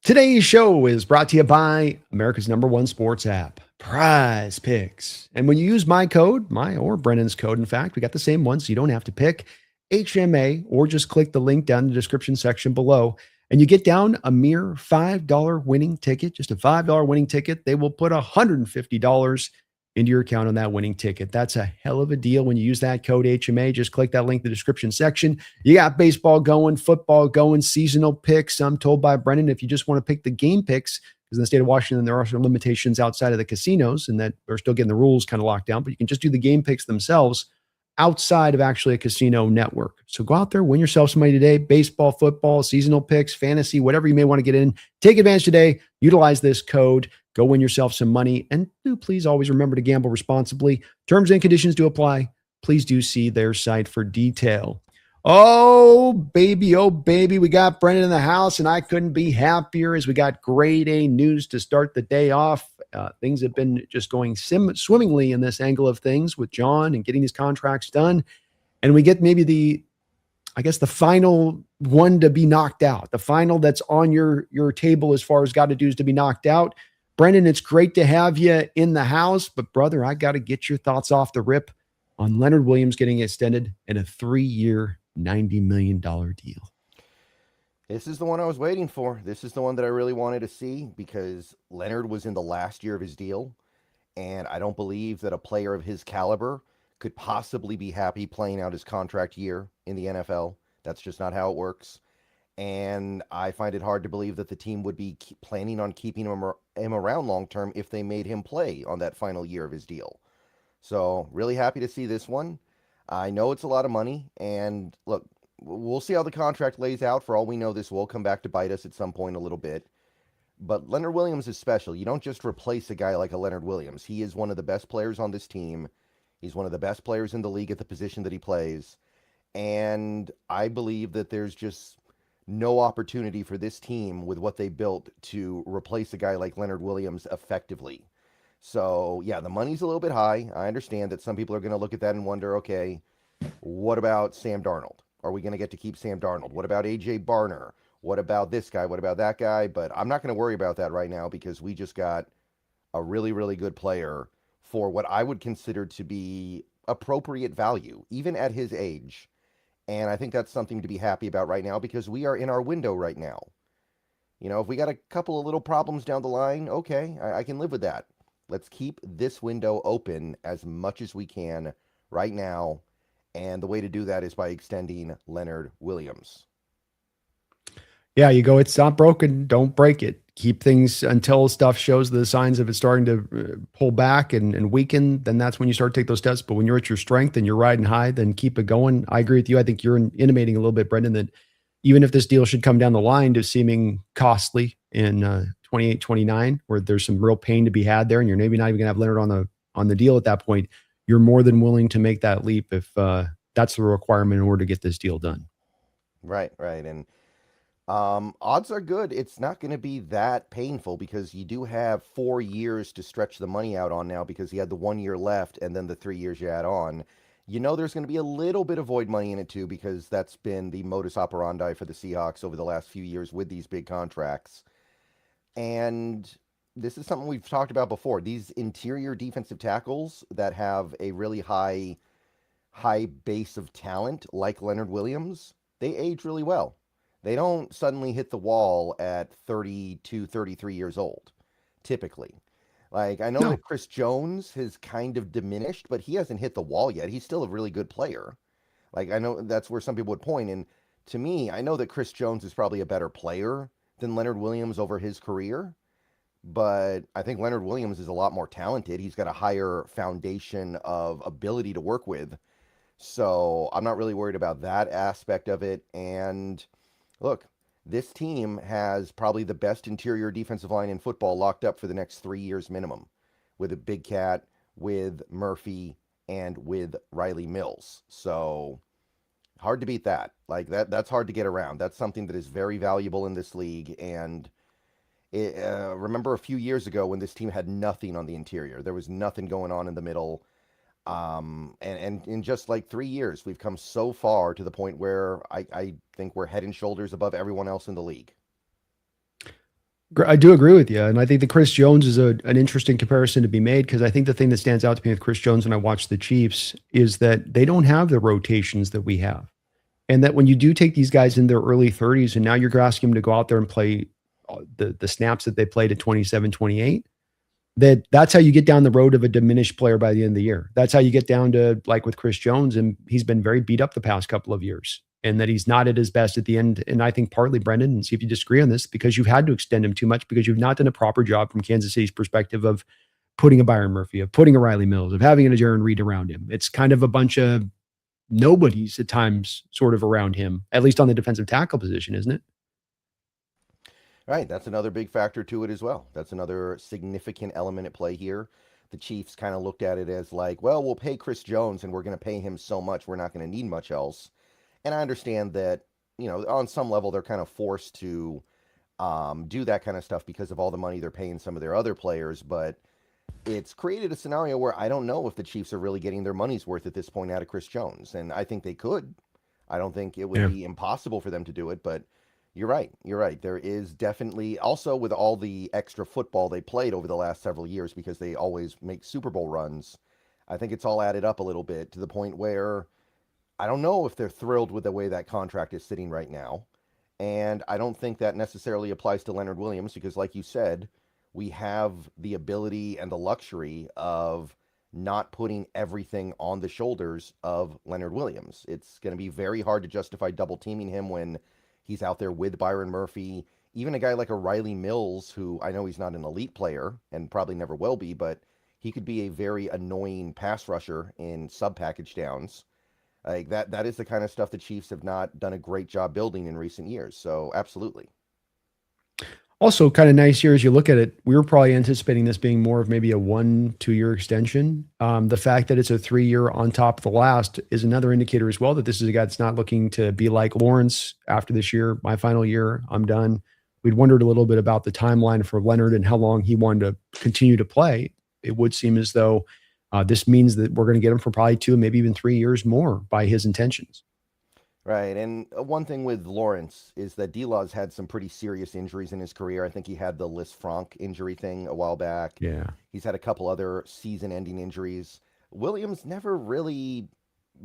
Today's show is brought to you by America's #1 sports app, Prize Picks. And when you use my code, my or Brennan's code, in fact, we got the same one, so you don't have to pick HMA or just click the link down in the description section below. And you get down a mere $5 winning ticket, just a $5 winning ticket. They will put $150 into your account on that winning ticket. That's a hell of a deal when you use that code HMA. Just click that link in the description section. You got baseball going, football going, seasonal picks. I'm told by Brendan, if you just want to pick the game picks, because in the state of Washington, there are some limitations outside of the casinos and that they're still getting the rules kind of locked down, but you can just do the game picks themselves outside of actually a casino network. So go out there, win yourself some money today. Baseball, football, seasonal picks, fantasy, whatever you may want to get in. Take advantage today. Utilize this code. Go win yourself some money. And do please always remember to gamble responsibly. Terms and conditions do apply. Please do see their site for detail. Oh, baby. We got Brendan in the house, and I couldn't be happier as we got grade A news to start the day off. Things have been just going swimmingly in this angle of things with John and getting these contracts done. And we get maybe the final one to be knocked out, the final that's on your table as far as got to do is to be knocked out. Brendan, it's great to have you in the house, but brother, I got to get your thoughts off the rip on Leonard Williams getting extended in a 3-year, $90 million deal. This is the one I was waiting for. This is the one that I really wanted to see because Leonard was in the last year of his deal, and I don't believe that a player of his caliber could possibly be happy playing out his contract year in the NFL. That's just not how it works. And I find it hard to believe that the team would be planning on keeping him around long term if they made him play on that final year of his deal. So, really happy to see this one. I know it's a lot of money, and look, we'll see how the contract lays out. For all we know, this will come back to bite us at some point a little bit. But Leonard Williams is special. You don't just replace a guy like a Leonard Williams. He is one of the best players on this team. He's one of the best players in the league at the position that he plays. And I believe that there's just no opportunity for this team with what they built to replace a guy like Leonard Williams effectively. So, yeah, the money's a little bit high. I understand that some people are going to look at that and wonder, okay, what about Sam Darnold? Are we going to get to keep Sam Darnold? What about A.J. Barner? What about this guy? What about that guy? But I'm not going to worry about that right now because we just got a really, really good player for what I would consider to be appropriate value, even at his age. And I think that's something to be happy about right now because we are in our window right now. You know, if we got a couple of little problems down the line, okay, I can live with that. Let's keep this window open as much as we can right now. And the way to do that is by extending Leonard Williams. Yeah, you go, it's not broken, don't break it. Keep things until stuff shows the signs of it starting to pull back and weaken. Then that's when you start to take those steps. But when you're at your strength and you're riding high, then keep it going. I agree with you. I think you're intimating a little bit, Brendan, that even if this deal should come down the line to seeming costly in 28, 29, where there's some real pain to be had there, and you're maybe not even going to have Leonard on the deal at that point, you're more than willing to make that leap if that's the requirement in order to get this deal done. Right. And odds are good. It's not going to be that painful because you do have 4 years to stretch the money out on now because you had the 1 year left and then the 3 years you add on. You know there's going to be a little bit of void money in it too because that's been the modus operandi for the Seahawks over the last few years with these big contracts. And this is something we've talked about before. These interior defensive tackles that have a really high base of talent like Leonard Williams, they age really well. They don't suddenly hit the wall at 32, 33 years old, typically. Like, I know No. that Chris Jones has kind of diminished, but he hasn't hit the wall yet. He's still a really good player. Like, I know that's where some people would point. And to me, I know that Chris Jones is probably a better player than Leonard Williams over his career, but I think Leonard Williams is a lot more talented. He's got a higher foundation of ability to work with. So I'm not really worried about that aspect of it. And look, this team has probably the best interior defensive line in football locked up for the next 3 years minimum with a Big Cat, with Murphy, and with Riley Mills. So hard to beat that. Like that's hard to get around. That's something that is very valuable in this league. And remember a few years ago when this team had nothing on the interior. There was nothing going on in the middle. And in just like 3 years, we've come so far to the point where I think we're head and shoulders above everyone else in the league. I do agree with you. And I think that Chris Jones is an interesting comparison to be made because I think the thing that stands out to me with Chris Jones when I watch the Chiefs is that they don't have the rotations that we have. And that when you do take these guys in their early 30s and now you're asking them to go out there and play the snaps that they played at 27, 28, that's how you get down the road of a diminished player by the end of the year. That's how you get down to like with Chris Jones, and he's been very beat up the past couple of years, and that he's not at his best at the end. And I think partly, Brendan, and see if you disagree on this, because you've had to extend him too much because you've not done a proper job from Kansas City's perspective of putting a Byron Murphy, of putting a Riley Mills, of having a Jaron Reed around him. It's kind of a bunch of nobodies at times sort of around him, at least on the defensive tackle position, isn't it? Right, that's another big factor to it as well. That's another significant element at play here. The Chiefs kind of looked at it as like, well, we'll pay Chris Jones and we're going to pay him so much, we're not going to need much else. And I understand that, on some level, they're kind of forced to do that kind of stuff because of all the money they're paying some of their other players. But it's created a scenario where I don't know if the Chiefs are really getting their money's worth at this point out of Chris Jones. And I think they could. I don't think it would Yeah. be impossible for them to do it, but you're right. You're right. There is definitely also with all the extra football they played over the last several years because they always make Super Bowl runs. I think it's all added up a little bit to the point where I don't know if they're thrilled with the way that contract is sitting right now. And I don't think that necessarily applies to Leonard Williams because, like you said, we have the ability and the luxury of not putting everything on the shoulders of Leonard Williams. It's going to be very hard to justify double teaming him when he's out there with Byron Murphy. Even a guy like a Riley Mills, who I know he's not an elite player and probably never will be, but he could be a very annoying pass rusher in sub package downs. Like that is the kind of stuff the Chiefs have not done a great job building in recent years. So absolutely. Also, kind of nice here as you look at it. We were probably anticipating this being more of maybe a 1-2 year extension. The fact that it's a 3 year on top of the last is another indicator as well that this is a guy that's not looking to be like Lawrence after this year, my final year, I'm done. We'd wondered a little bit about the timeline for Leonard and how long he wanted to continue to play. It would seem as though this means that we're going to get him for probably 2, maybe even 3 years more by his intentions. Right. And one thing with Lawrence is that D-Law's had some pretty serious injuries in his career. I think he had the Lis Frank injury thing a while back. Yeah. He's had a couple other season-ending injuries. Williams never really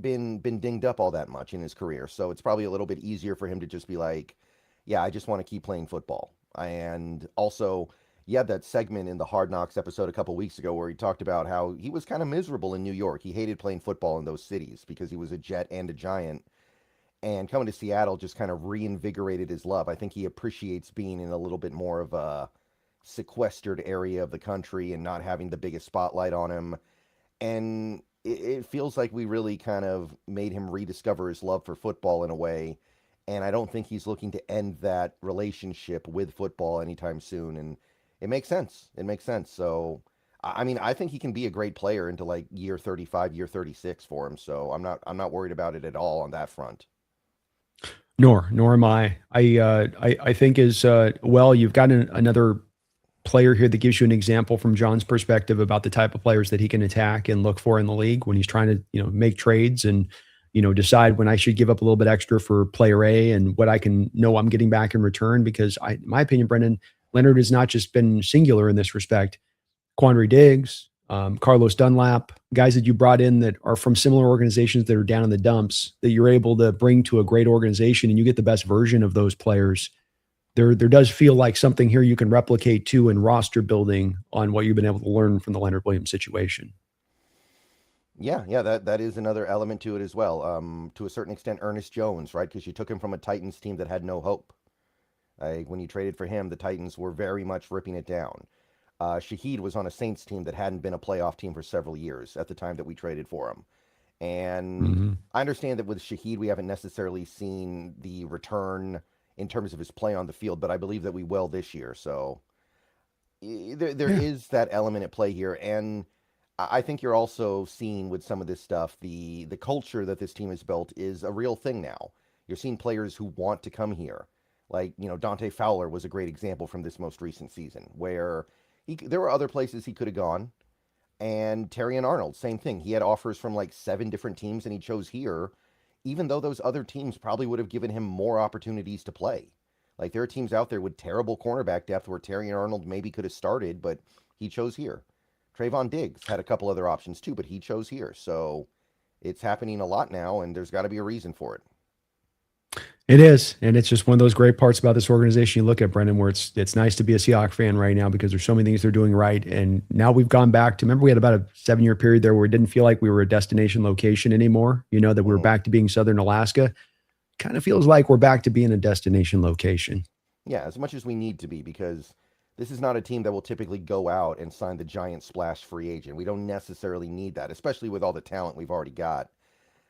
been dinged up all that much in his career, so it's probably a little bit easier for him to just be like, yeah, I just want to keep playing football. And also, you had that segment in the Hard Knocks episode a couple weeks ago where he talked about how he was kind of miserable in New York. He hated playing football in those cities because he was a Jet and a Giant, and coming to Seattle just kind of reinvigorated his love. I think he appreciates being in a little bit more of a sequestered area of the country and not having the biggest spotlight on him. And it feels like we really kind of made him rediscover his love for football in a way. And I don't think he's looking to end that relationship with football anytime soon. And it makes sense. It makes sense. So, I mean, I think he can be a great player into like year 35, year 36 for him. So I'm not worried about it at all on that front. Nor am I. I think as well, you've got another player here that gives you an example from John's perspective about the type of players that he can attack and look for in the league when he's trying to, make trades and, decide when I should give up a little bit extra for player A and what I can know I'm getting back in return. Because in my opinion, Brendan, Leonard has not just been singular in this respect. Quandre Diggs, Carlos Dunlap, guys that you brought in that are from similar organizations that are down in the dumps that you're able to bring to a great organization and you get the best version of those players. There does feel like something here you can replicate too in roster building on what you've been able to learn from the Leonard Williams situation. Yeah, that is another element to it as well. To a certain extent, Ernest Jones, right? Because you took him from a Titans team that had no hope. When you traded for him, the Titans were very much ripping it down. Shaheed was on a Saints team that hadn't been a playoff team for several years at the time that we traded for him. And Mm-hmm. I understand that with Shaheed, we haven't necessarily seen the return in terms of his play on the field, but I believe that we will this year. So there Yeah. is that element at play here. And I think you're also seeing with some of this stuff, the culture that this team has built is a real thing now. You're seeing players who want to come here. Like, Dante Fowler was a great example from this most recent season where there were other places he could have gone. And Terry and Arnold, same thing. He had offers from like 7 different teams and he chose here, even though those other teams probably would have given him more opportunities to play. Like there are teams out there with terrible cornerback depth where Terry Arnold maybe could have started, but he chose here. Trayvon Diggs had a couple other options too, but he chose here. So it's happening a lot now, and there's got to be a reason for it. It is, and it's just one of those great parts about this organization. You look at, Brendan, where it's nice to be a Seahawks fan right now because there's so many things they're doing right. And now we've gone back to, remember we had about a 7-year period there where it didn't feel like we were a destination location anymore. You know, that we were back to being Southern Alaska. Kind of feels like we're back to being a destination location. Yeah, as much as we need to be, because this is not a team that will typically go out and sign the giant splash free agent. We don't necessarily need that, especially with all the talent we've already got.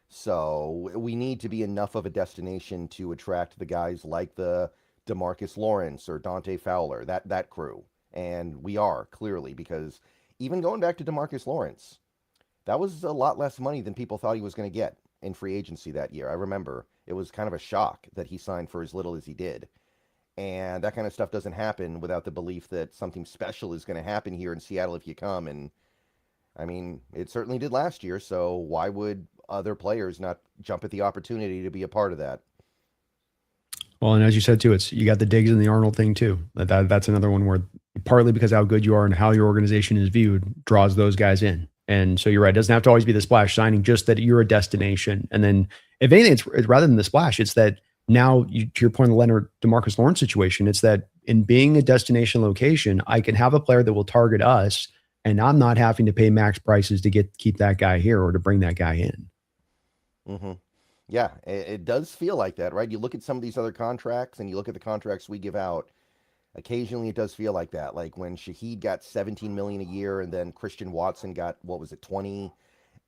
So we need to be enough of a destination to attract the guys like the DeMarcus Lawrence or Dante Fowler, that crew. And we are, clearly, because even going back to DeMarcus Lawrence, that was a lot less money than people thought he was going to get in free agency that year. I remember it was kind of a shock that he signed for as little as he did. And that kind of stuff doesn't happen without the belief that something special is going to happen here in Seattle if you come. And I mean, it certainly did last year. So why would other players not jump at the opportunity to be a part of that? Well, and as you said too, it's you got the Diggs and the Arnold thing too. That's another one where partly because how good you are and how your organization is viewed draws those guys in. And so you're right. It doesn't have to always be the splash signing, just that you're a destination. And then if anything, it's rather than the splash, it's that now to your point, the Leonard DeMarcus Lawrence situation, it's that in being a destination location, I can have a player that will target us and I'm not having to pay max prices to keep that guy here or to bring that guy in. Mm-hmm. Yeah, it does feel like that, right? You look at some of these other contracts and you look at the contracts we give out. Occasionally it does feel like that. Like when Shaheed got $17 million a year and then Christian Watson got, what was it, 20?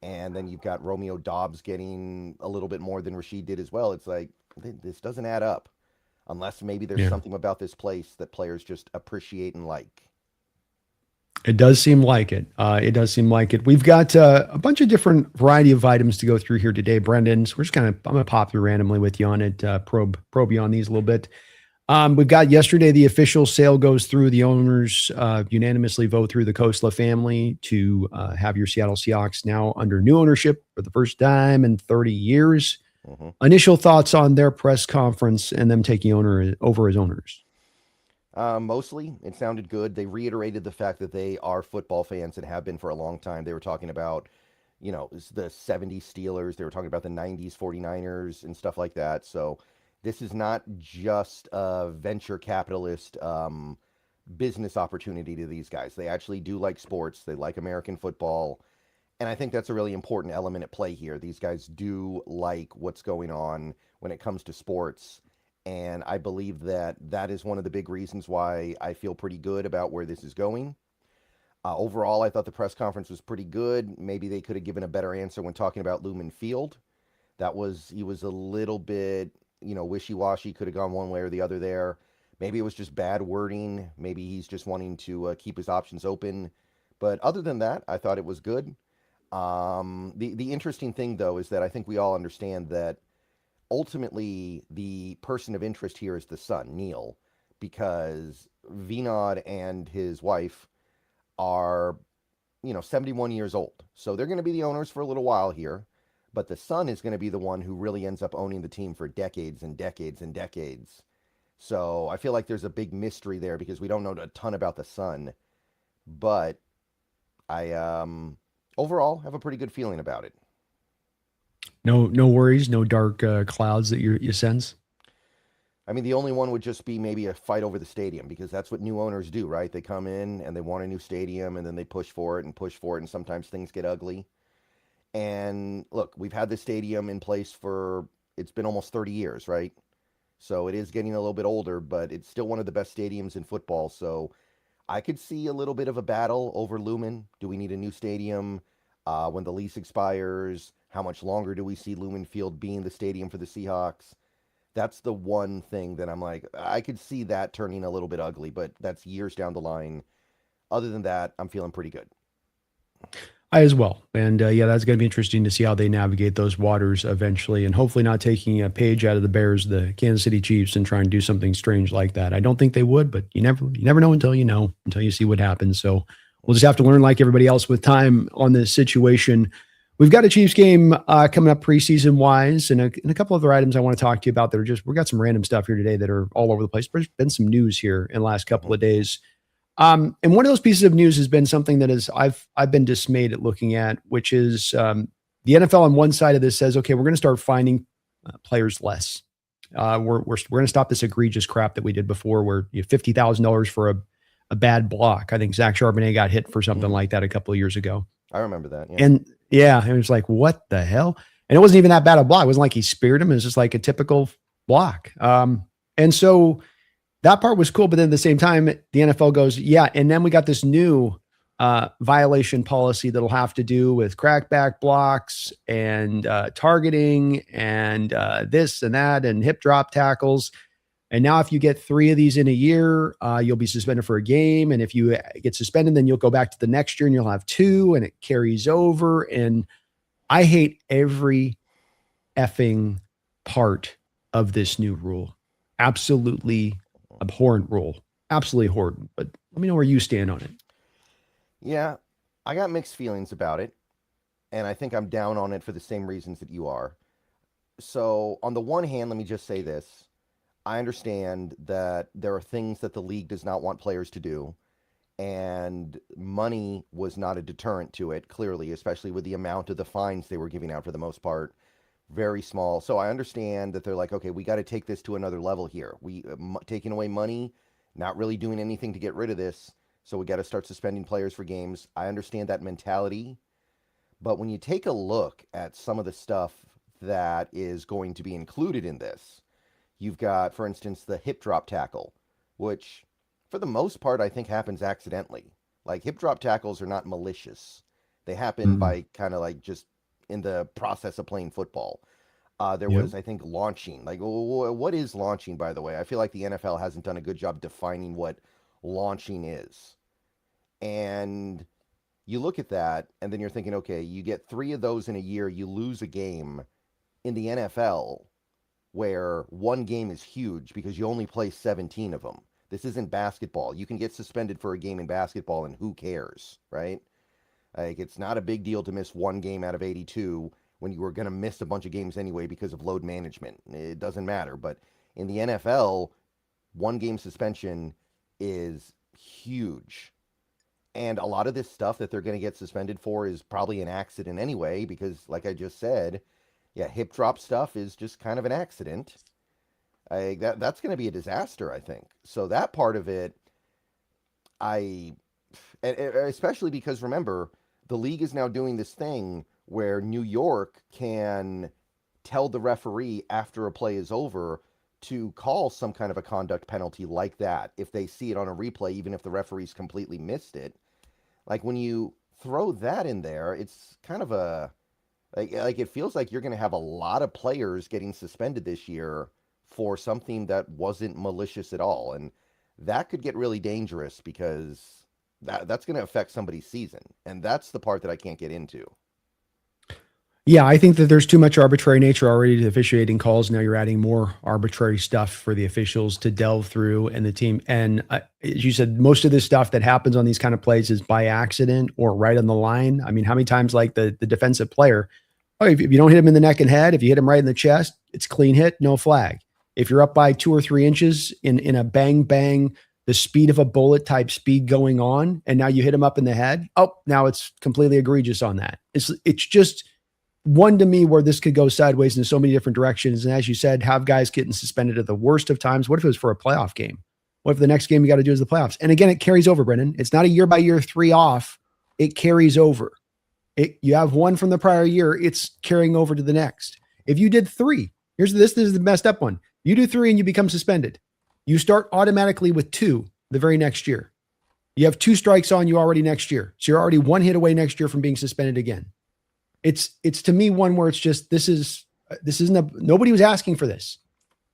And then you've got Romeo Doubs getting a little bit more than Rashid did as well. It's like, this doesn't add up unless maybe there's something about this place that players just appreciate and like. It does seem like it. It does seem like it. We've got a bunch of different variety of items to go through here today, Brendan. So we're just I'm going to pop through randomly with you on it, probe you on these a little bit. We've got yesterday, the official sale goes through. The owners unanimously vote through the Kosla family to have your Seattle Seahawks now under new ownership for the first time in 30 years. Mm-hmm. Initial thoughts on their press conference and them taking over as owners? Mostly, it sounded good. They reiterated the fact that they are football fans and have been for a long time. They were talking about, the 70s Steelers. They were talking about the 90s 49ers and stuff like that. So this is not just a venture capitalist business opportunity to these guys. They actually do like sports. They like American football. And I think that's a really important element at play here. These guys do like what's going on when it comes to sports. And I believe that is one of the big reasons why I feel pretty good about where this is going. Overall, I thought the press conference was pretty good. Maybe they could have given a better answer when talking about Lumen Field. He was a little bit, wishy-washy, could have gone one way or the other there. Maybe it was just bad wording. Maybe he's just wanting to keep his options open. But other than that, I thought it was good. The interesting thing, though, is that I think we all understand that ultimately the person of interest here is the son, Neil, because Vinod and his wife are, 71 years old. So they're going to be the owners for a little while here, but the son is going to be the one who really ends up owning the team for decades and decades and decades. So I feel like there's a big mystery there because we don't know a ton about the son, but I overall have a pretty good feeling about it. No worries, no dark clouds that you sense? I mean, the only one would just be maybe a fight over the stadium because that's what new owners do, right? They come in and they want a new stadium and then they push for it, and sometimes things get ugly. And look, we've had this stadium in place it's been almost 30 years, right? So it is getting a little bit older, but it's still one of the best stadiums in football. So I could see a little bit of a battle over Lumen. Do we need a new stadium? When the lease expires, how much longer do we see Lumen Field being the stadium for the Seahawks? That's the one thing that I'm like, I could see that turning a little bit ugly, but that's years down the line. Other than that, I'm feeling pretty good. I as well. And that's going to be interesting to see how they navigate those waters eventually, and hopefully not taking a page out of the Bears, the Kansas City Chiefs, and trying to do something strange like that. I don't think they would, but you never know until you see what happens. So we'll just have to learn like everybody else with time on this situation. We've got a Chiefs game coming up preseason wise, and a couple other items I want to talk to you about that are we got some random stuff here today that are all over the place. There's been some news here in the last couple of days. And one of those pieces of news has been something that is I've been dismayed at looking at, which is the NFL on one side of this says, okay, we're going to start finding players less. We're going to stop this egregious crap that we did before, where you have $50,000 for a bad block. I think Zach Charbonnet got hit for something like that a couple of years ago. I remember that. Yeah. And it was like, what the hell? And it wasn't even that bad a block. It wasn't like he speared him. It was just like a typical block. And so that part was cool. But then at the same time, the NFL goes, yeah. And then we got this new violation policy that'll have to do with crackback blocks and targeting and this and that and hip drop tackles. And now if you get 3 of these in a year, you'll be suspended for a game. And if you get suspended, then you'll go back to the next year and you'll have 2 and it carries over. And I hate every effing part of this new rule. Absolutely abhorrent rule. Absolutely horrid. But let me know where you stand on it. Yeah, I got mixed feelings about it. And I think I'm down on it for the same reasons that you are. So on the one hand, let me just say this. I understand that there are things that the league does not want players to do, and money was not a deterrent to it, clearly, especially with the amount of the fines they were giving out for the most part. Very small. So I understand that they're like, okay, we got to take this to another level here. We taking away money, not really doing anything to get rid of this, so we got to start suspending players for games. I understand that mentality, but when you take a look at some of the stuff that is going to be included in this, you've got, for instance, the hip drop tackle, which for the most part, I think happens accidentally. Like hip drop tackles are not malicious. They happen by kind of like just in the process of playing football. There was, I think, launching. Like, what is launching, by the way? I feel like the NFL hasn't done a good job defining what launching is. And you look at that, and then you're thinking, okay, you get 3 of those in a year, you lose a game. In the NFL, where one game is huge because you only play 17 of them. This isn't basketball. You can get suspended for a game in basketball and who cares, right? Like, it's not a big deal to miss one game out of 82 when you were going to miss a bunch of games anyway because of load management. It doesn't matter. But in the NFL, 1 game suspension is huge. And a lot of this stuff that they're going to get suspended for is probably an accident anyway, because like I just said, yeah, hip drop stuff is just kind of an accident. That's going to be a disaster, I think. So that part of it, especially because remember, the league is now doing this thing where New York can tell the referee after a play is over to call some kind of a conduct penalty like that if they see it on a replay, even if the referee's completely missed it. Like when you throw that in there, it's kind of a... Like it feels like you're going to have a lot of players getting suspended this year for something that wasn't malicious at all. And that could get really dangerous because that's going to affect somebody's season. And that's the part that I can't get into. Yeah, I think that there's too much arbitrary nature already to officiating calls. Now you're adding more arbitrary stuff for the officials to delve through and the team. And as you said, most of this stuff that happens on these kind of plays is by accident or right on the line. I mean, how many times like the defensive player, if you don't hit him in the neck and head, if you hit him right in the chest, it's clean hit, no flag. If you're up by 2 or 3 inches in a bang, bang, the speed of a bullet type speed going on, and now you hit him up in the head, now it's completely egregious on that. It's just one to me where this could go sideways in so many different directions. And as you said, have guys getting suspended at the worst of times. What if it was for a playoff game? What if the next game you got to do is the playoffs? And again, it carries over, Brendan. It's not a year by year 3 off. It carries over. You have 1 from the prior year. It's carrying over to the next. If you did 3, this is the messed up one. You do 3 and you become suspended. You start automatically with 2 the very next year. You have 2 strikes on you already next year. So you're already 1 hit away next year from being suspended again. It's to me one where it's just, nobody was asking for this.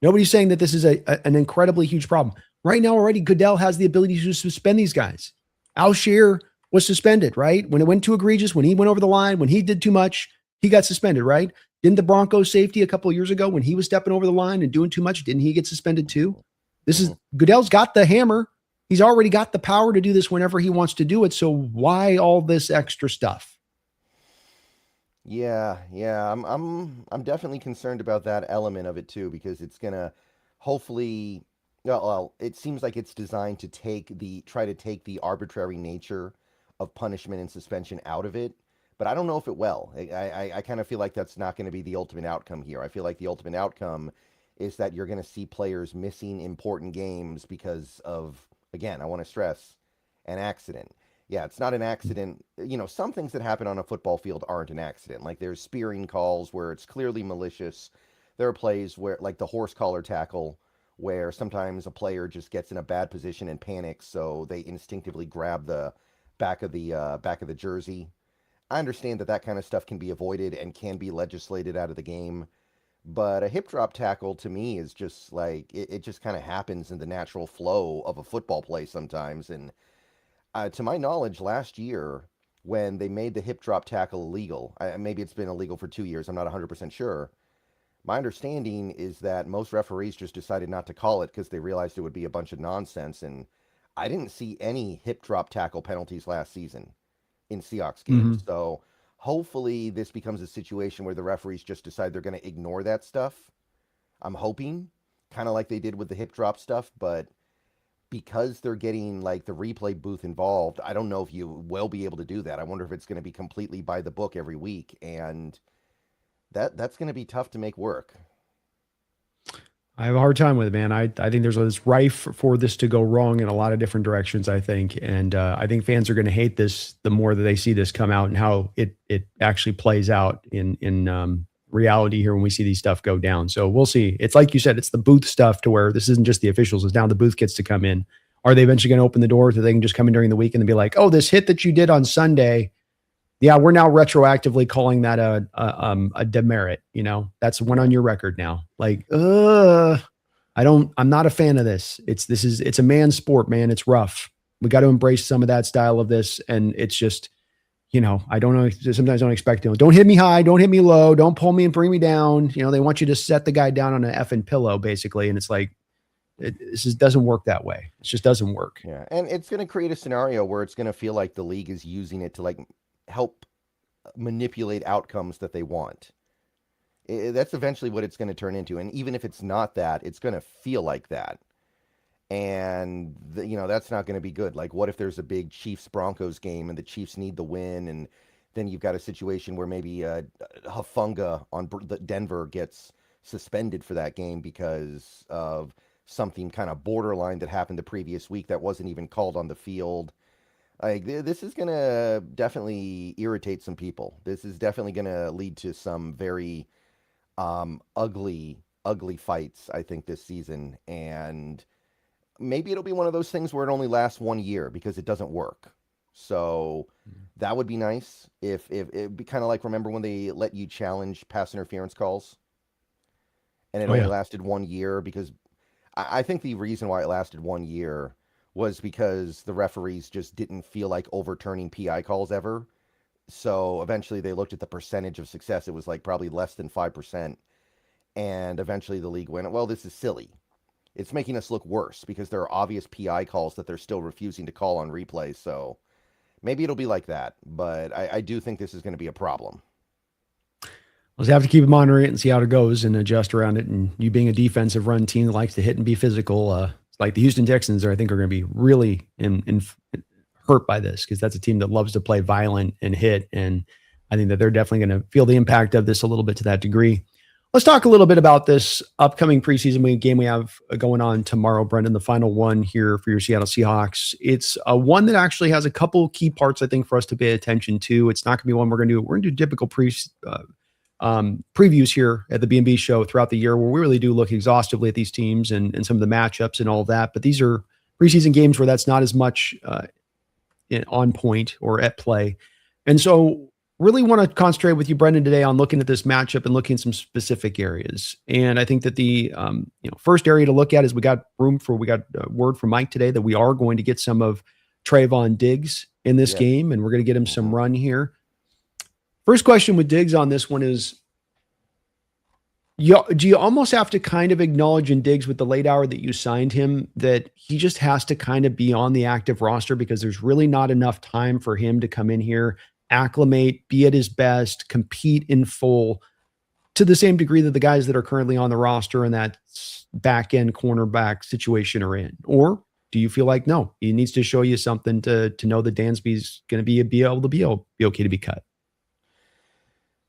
Nobody's saying that this is an incredibly huge problem. Right now already, Goodell has the ability to suspend these guys. Alshair was suspended, right? When it went too egregious, when he went over the line, when he did too much, he got suspended, right? Didn't the Broncos safety a couple of years ago when he was stepping over the line and doing too much, didn't he get suspended too? Goodell's got the hammer. He's already got the power to do this whenever he wants to do it. So why all this extra stuff? Yeah. I'm definitely concerned about that element of it too, because it's gonna hopefully, well, it seems like it's designed to try to take the arbitrary nature of punishment and suspension out of it. But I don't know if it will. I kind of feel like that's not going to be the ultimate outcome here. I feel like the ultimate outcome is that you're going to see players missing important games because of, again, I want to stress, an accident. Yeah, it's not an accident. Some things that happen on a football field aren't an accident. Like there's spearing calls where it's clearly malicious. There are plays where, like the horse collar tackle, where sometimes a player just gets in a bad position and panics, so they instinctively grab the back of the jersey. I understand that that kind of stuff can be avoided and can be legislated out of the game, but a hip drop tackle to me is just like it just kind of happens in the natural flow of a football play sometimes. And to my knowledge, last year when they made the hip drop tackle illegal, maybe it's been illegal for 2 years. I'm not 100% sure. My understanding is that most referees just decided not to call it because they realized it would be a bunch of nonsense. And I didn't see any hip drop tackle penalties last season in Seahawks Hmm. games. So hopefully this becomes a situation where the referees just decide they're going to ignore that stuff. I'm hoping, kind of like they did with the hip drop stuff, but because they're getting like the replay booth involved, I don't know if you will be able to do that. I wonder if it's going to be completely by the book every week, and that's going to be tough to make work. I have a hard time with it, man. I think there's this rife for this to go wrong in a lot of different directions, I think. And I think fans are going to hate this the more that they see this come out and how it actually plays out in reality here when we see these stuff go down. So we'll see. It's like you said, it's the booth stuff to where this isn't just the officials, it's now the booth gets to come in. Are they eventually going to open the door so they can just come in during the week and be like, oh, this hit that you did on Sunday, yeah, we're now retroactively calling that a demerit. That's one on your record now. Like, I'm not a fan of this. It's a man's sport, man. It's rough. We got to embrace some of that style of this. And it's just, I don't know. Sometimes I don't expect, don't hit me high, don't hit me low, don't pull me and bring me down. They want you to set the guy down on an effing pillow, basically. And it's like, this doesn't work that way. It just doesn't work. Yeah, and it's going to create a scenario where it's going to feel like the league is using it to like help manipulate outcomes that they want. That's eventually what it's going to turn into, and even if it's not that, it's going to feel like that. And that's not going to be good. Like, what if there's a big Chiefs Broncos game and the Chiefs need the win, and then you've got a situation where maybe Hafunga on Denver gets suspended for that game because of something kind of borderline that happened the previous week that wasn't even called on the field. Like this is gonna definitely irritate some people. This is definitely gonna lead to some very ugly fights, I think, this season. And maybe it'll be one of those things where it only lasts 1 year because it doesn't work. So that would be nice if it'd be kind of like, remember when they let you challenge pass interference calls and it Oh only yeah. lasted 1 year? Because I think the reason why it lasted 1 year was because the referees just didn't feel like overturning PI calls ever. So eventually they looked at the percentage of success. It was like probably less than 5%. And eventually the league went, well, this is silly. It's making us look worse because there are obvious PI calls that they're still refusing to call on replay. So maybe it'll be like that. But I do think this is going to be a problem. We'll just have to keep monitoring it and see how it goes and adjust around it. And you being a defensive run team that likes to hit and be physical, like the Houston Texans, I think are going to be really hurt by this because that's a team that loves to play violent and hit. And I think that they're definitely going to feel the impact of this a little bit to that degree. Let's talk a little bit about this upcoming preseason game we have going on tomorrow, Brendan, the final one here for your Seattle Seahawks. It's one that actually has a couple key parts, I think, for us to pay attention to. It's not going to be one we're going to do. We're going to do typical previews here at the B&B show throughout the year where we really do look exhaustively at these teams and some of the matchups and all of that. But these are preseason games where that's not as much on point or at play. And so really want to concentrate with you, Brendan, today on looking at this matchup and looking at some specific areas. And I think that the first area to look at is we got word from Mike today that we are going to get some of Trayvon Diggs in this game, and we're going to get him some run here. First question with Diggs on this one is, do you almost have to kind of acknowledge in Diggs with the late hour that you signed him that he just has to kind of be on the active roster because there's really not enough time for him to come in here, acclimate, be at his best, compete in full to the same degree that the guys that are currently on the roster in that back end cornerback situation are in? Or do you feel like, no, he needs to show you something to know that Dansby's going to be able to be okay to be cut?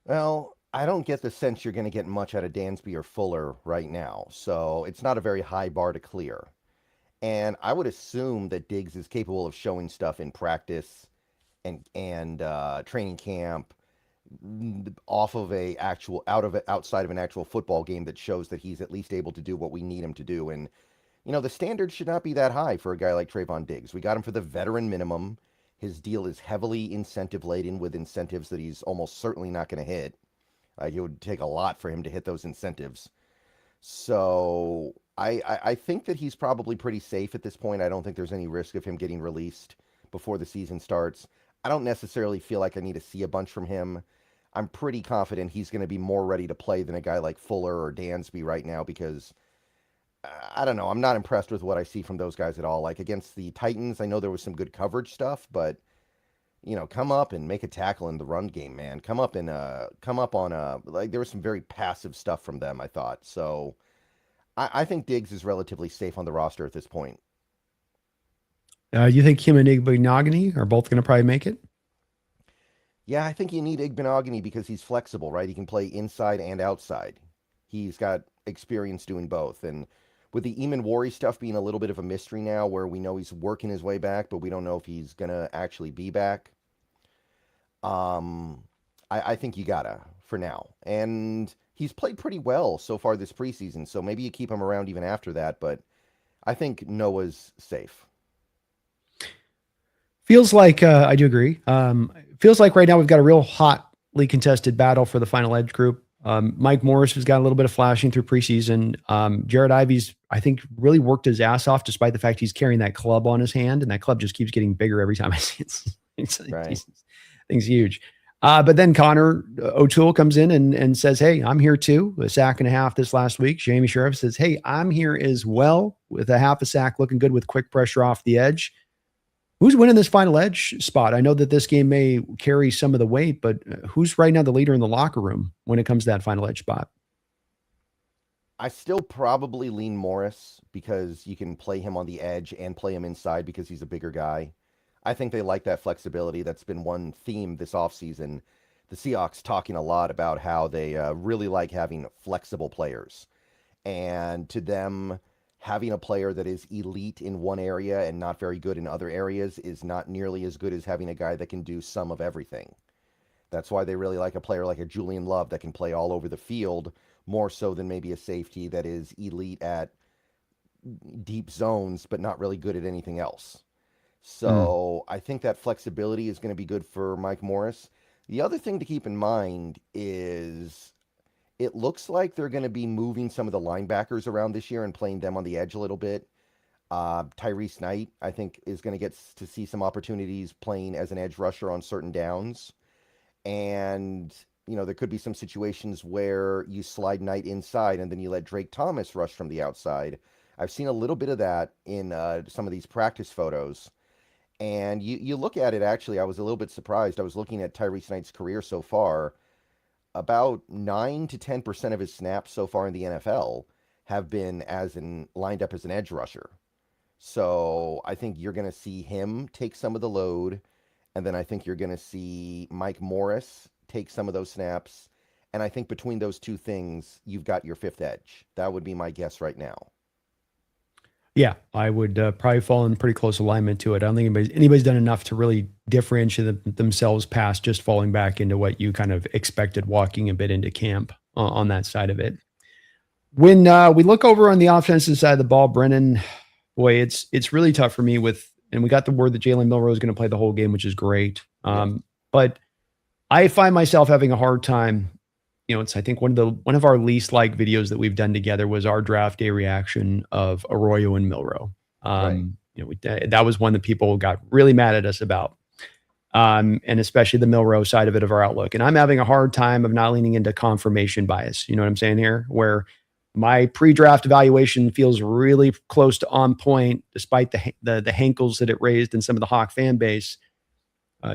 Well, I don't get the sense you're going to get much out of Dansby or Fuller right now, so it's not a very high bar to clear. And I would assume that Diggs is capable of showing stuff in practice and training camp, off of a actual outside of an actual football game, that shows that he's at least able to do what we need him to do. And the standard should not be that high for a guy like Trayvon Diggs. We got him for the veteran minimum. His deal is heavily incentive laden, with incentives that he's almost certainly not going to hit. It would take a lot for him to hit those incentives. So I think that he's probably pretty safe at this point. I don't think there's any risk of him getting released before the season starts. I don't necessarily feel like I need to see a bunch from him. I'm pretty confident he's going to be more ready to play than a guy like Fuller or Dansby right now, because I don't know. I'm not impressed with what I see from those guys at all. Like against the Titans, I know there was some good coverage stuff, but come up and make a tackle in the run game, man. Come up on like there was some very passive stuff from them, I thought. So I think Diggs is relatively safe on the roster at this point. You think him and Igbinoghene are both going to probably make it? Yeah, I think you need Igbinoghene because he's flexible, right? He can play inside and outside. He's got experience doing both. And with the Eamon Wari stuff being a little bit of a mystery now, where we know he's working his way back, but we don't know if he's going to actually be back, I think you gotta for now. And he's played pretty well so far this preseason, so maybe you keep him around even after that, but I think Noah's safe. Feels like I do agree. Feels like right now we've got a real hotly contested battle for the final edge group. Mike Morris has got a little bit of flashing through preseason. Jared Ivey's, I think, really worked his ass off, despite the fact he's carrying that club on his hand, and that club just keeps getting bigger every time I see it. Right. Thing's huge. But then Connor O'Toole comes in and says, hey, I'm here too. A sack and a half this last week. Jamie Sheriff says, hey, I'm here as well, with a half a sack, looking good with quick pressure off the edge. Who's winning this final edge spot? I know that this game may carry some of the weight, but who's right now the leader in the locker room when it comes to that final edge spot? I still probably lean Morris, because you can play him on the edge and play him inside because he's a bigger guy. I think they like that flexibility. That's been one theme this offseason. The Seahawks talking a lot about how they really like having flexible players. And to them, having a player that is elite in one area and not very good in other areas is not nearly as good as having a guy that can do some of everything. That's why they really like a player like a Julian Love that can play all over the field, more so than maybe a safety that is elite at deep zones but not really good at anything else. So I think that flexibility is going to be good for Mike Morris. The other thing to keep in mind is it looks like they're going to be moving some of the linebackers around this year and playing them on the edge a little bit. Tyrese Knight, I think, is going to get to see some opportunities playing as an edge rusher on certain downs. And, there could be some situations where you slide Knight inside and then you let Drake Thomas rush from the outside. I've seen a little bit of that in some of these practice photos. And you look at it, actually, I was a little bit surprised. I was looking at Tyrese Knight's career so far. About 9 to 10% of his snaps so far in the NFL have been lined up as an edge rusher. So I think you're going to see him take some of the load. And then I think you're going to see Mike Morris take some of those snaps. And I think between those two things, you've got your fifth edge. That would be my guess right now. Yeah, I would probably fall in pretty close alignment to it. I don't think anybody's done enough to really differentiate themselves past just falling back into what you kind of expected walking a bit into camp on that side of it. When we look over on the offensive side of the ball, Brennan, boy, it's really tough for me and we got the word that Jalen Milroe is going to play the whole game, which is great. But I find myself having a hard time. It's, I think, one of our least liked videos that we've done together was our draft day reaction of Arroyo and Milroe. Right. That was one that people got really mad at us about. And especially the Milroe side of it, of our outlook. And I'm having a hard time of not leaning into confirmation bias. You know what I'm saying here? Where my pre-draft evaluation feels really close to on point, despite the hankles that it raised in some of the Hawk fan base.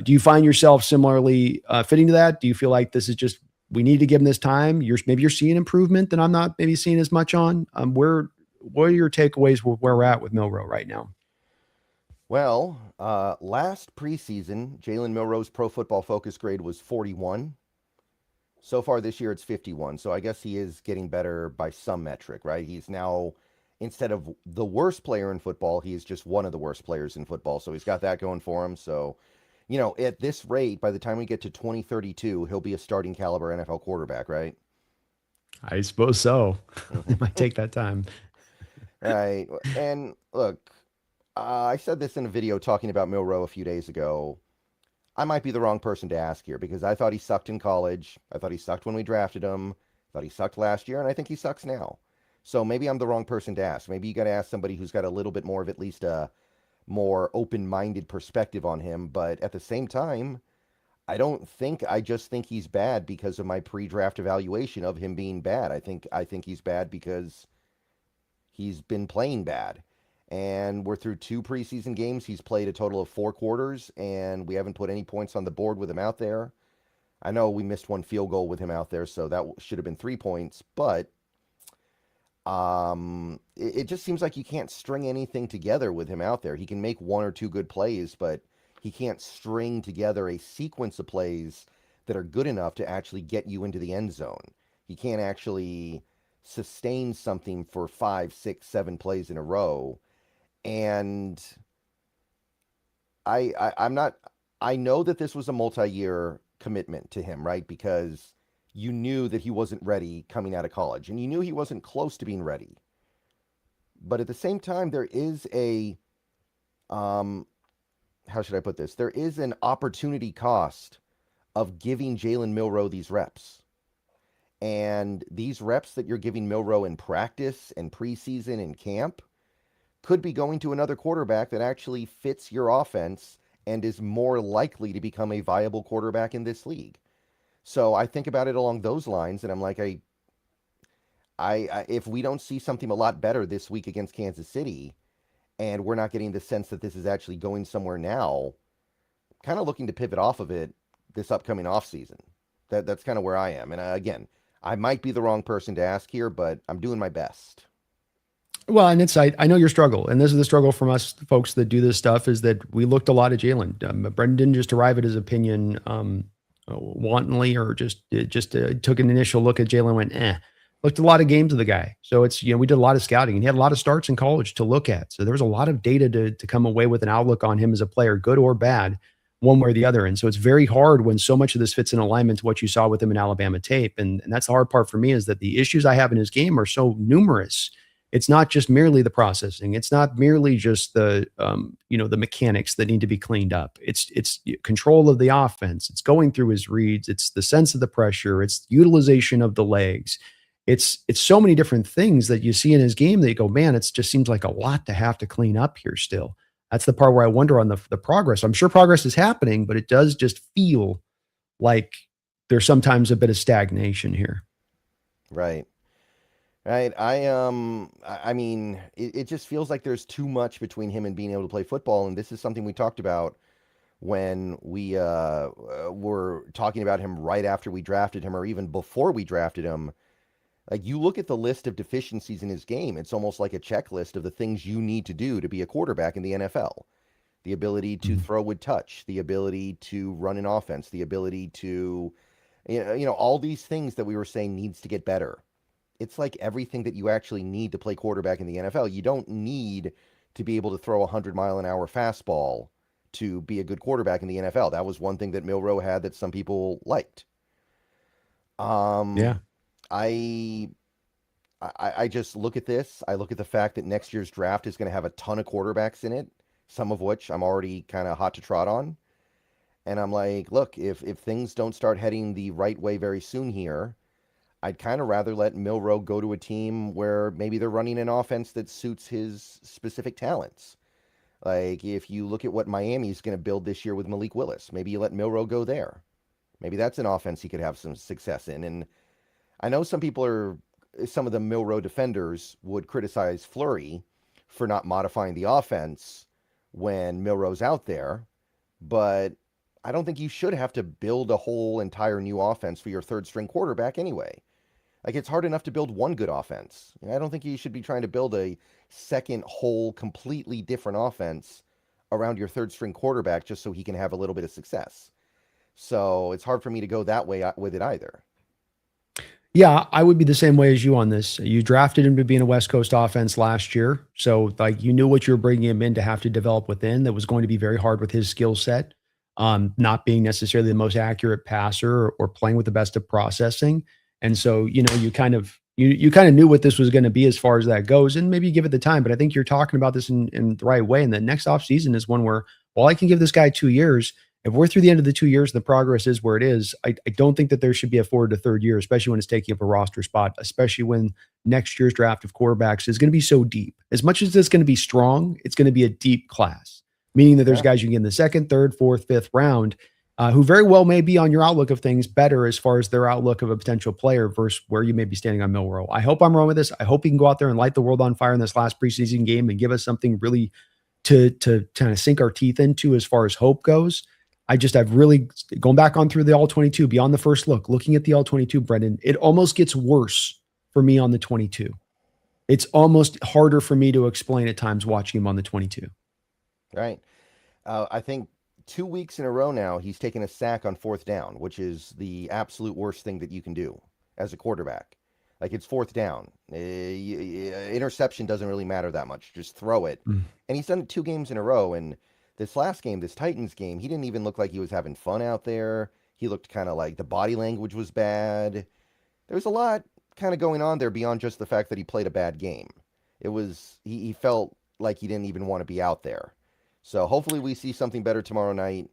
Do you find yourself similarly fitting to that? Do you feel like this is just we need to give him this time? Maybe you're seeing improvement that I'm not maybe seeing as much on. What are your takeaways with where we're at with Milrow right now? Well, last preseason, Jalen Milrow's Pro Football Focus grade was 41. So far this year, it's 51. So I guess he is getting better by some metric, right? He's now, instead of the worst player in football, he is just one of the worst players in football. So he's got that going for him. So, at this rate, by the time we get to 2032, he'll be a starting caliber NFL quarterback, right? I suppose so. It might take that time. Right. And look, I said this in a video talking about Milrow a few days ago. I might be the wrong person to ask here because I thought he sucked in college. I thought he sucked when we drafted him. I thought he sucked last year, and I think he sucks now. So maybe I'm the wrong person to ask. Maybe you got to ask somebody who's got a little bit more of at least a more open-minded perspective on him. But at the same time, I just think he's bad because of my pre-draft evaluation of him being bad. I think he's bad because he's been playing bad. And we're through 2 preseason games. He's played a total of 4 quarters, and we haven't put any points on the board with him out there. I know we missed 1 field goal with him out there, so that should have been 3 points. But it just seems like you can't string anything together with him out there. He can make 1 or 2 good plays, but he can't string together a sequence of plays that are good enough to actually get you into the end zone. He can't actually sustain something for 5, 6, 7 plays in a row. And I'm not. I know that this was a multi-year commitment to him, right? Because you knew that he wasn't ready coming out of college, and you knew he wasn't close to being ready. But at the same time, there is a how should I put this? There is an opportunity cost of giving Jalen Milrow these reps. And these reps that you're giving Milrow in practice and preseason and camp could be going to another quarterback that actually fits your offense and is more likely to become a viable quarterback in this league. So I think about it along those lines, and I'm like, if we don't see something a lot better this week against Kansas City, and we're not getting the sense that this is actually going somewhere now, kind of looking to pivot off of it this upcoming offseason. That's kind of where I am. And again, I might be the wrong person to ask here, but I'm doing my best. Well, and I know your struggle, and this is the struggle from us folks that do this stuff is that we looked a lot at Jalen. Brendan didn't just arrive at his opinion wantonly or just took an initial look at Jalen and went, looked at a lot of games of the guy. So it's, we did a lot of scouting and he had a lot of starts in college to look at. So there was a lot of data to come away with an outlook on him as a player, good or bad, one way or the other. And so it's very hard when so much of this fits in alignment to what you saw with him in Alabama tape. And that's the hard part for me is that the issues I have in his game are so numerous. It's not just merely the processing. It's not merely just the mechanics that need to be cleaned up. It's control of the offense. It's going through his reads. It's the sense of the pressure. It's utilization of the legs. It's so many different things that you see in his game that you go, man, it just seems like a lot to have to clean up here still. That's the part where I wonder on the progress. I'm sure progress is happening, but it does just feel like there's sometimes a bit of stagnation here. Right. Right. I mean, it just feels like there's too much between him and being able to play football. And this is something we talked about when we were talking about him right after we drafted him or even before we drafted him. Like, you look at the list of deficiencies in his game, it's almost like a checklist of the things you need to do to be a quarterback in the NFL. The ability to throw with touch, the ability to run an offense, the ability to, all these things that we were saying needs to get better. It's like everything that you actually need to play quarterback in the NFL. You don't need to be able to throw a 100-mile-an-hour fastball to be a good quarterback in the NFL. That was one thing that Milrow had that some people liked. Yeah. I just look at this. I look at the fact that next year's draft is going to have a ton of quarterbacks in it, some of which I'm already kind of hot to trot on. And I'm like, look, if things don't start heading the right way very soon here, I'd kind of rather let Milrow go to a team where maybe they're running an offense that suits his specific talents. Like, if you look at what Miami's going to build this year with Malik Willis, maybe you let Milrow go there. Maybe that's an offense he could have some success in. And I know some of the Milrow defenders would criticize Fleury for not modifying the offense when Milrow's out there, but I don't think you should have to build a whole entire new offense for your third string quarterback anyway. Like it's hard enough to build one good offense. I don't think you should be trying to build a second whole completely different offense around your third string quarterback just so he can have a little bit of success. So it's hard for me to go that way with it either. Yeah, I would be the same way as you on this. You drafted him to be in a West Coast offense last year. So, like, you knew what you were bringing him in to have to develop within. That was going to be very hard with his skill set, not being necessarily the most accurate passer or playing with the best of processing. And so, you kind of knew what this was going to be as far as that goes, and maybe give it the time. But I think you're talking about this in the right way. And the next offseason is one where, well, I can give this guy 2 years. If we're through the end of the 2 years and the progress is where it is, I don't think that there should be a forward to third year, especially when it's taking up a roster spot, especially when next year's draft of quarterbacks is going to be so deep. As much as it's going to be strong, it's going to be a deep class, meaning that there's Yeah. guys you can get in the second, third, fourth, fifth round who very well may be on your outlook of things better as far as their outlook of a potential player versus where you may be standing on Milrow. I hope I'm wrong with this. I hope he can go out there and light the world on fire in this last preseason game and give us something really to kind of sink our teeth into as far as hope goes. I've really going back on through the all 22 beyond the first look, looking at the all 22, Brendan, it almost gets worse for me on the 22. It's almost harder for me to explain at times watching him on the 22. Right. I think 2 weeks in a row now, he's taken a sack on fourth down, which is the absolute worst thing that you can do as a quarterback. Like it's fourth down. Interception doesn't really matter that much. Just throw it. Mm. And he's done it 2 games in a row. And this last game, this Titans game, he didn't even look like he was having fun out there. He looked kind of like the body language was bad. There was a lot kind of going on there beyond just the fact that he played a bad game. He felt like he didn't even want to be out there. So hopefully we see something better tomorrow night.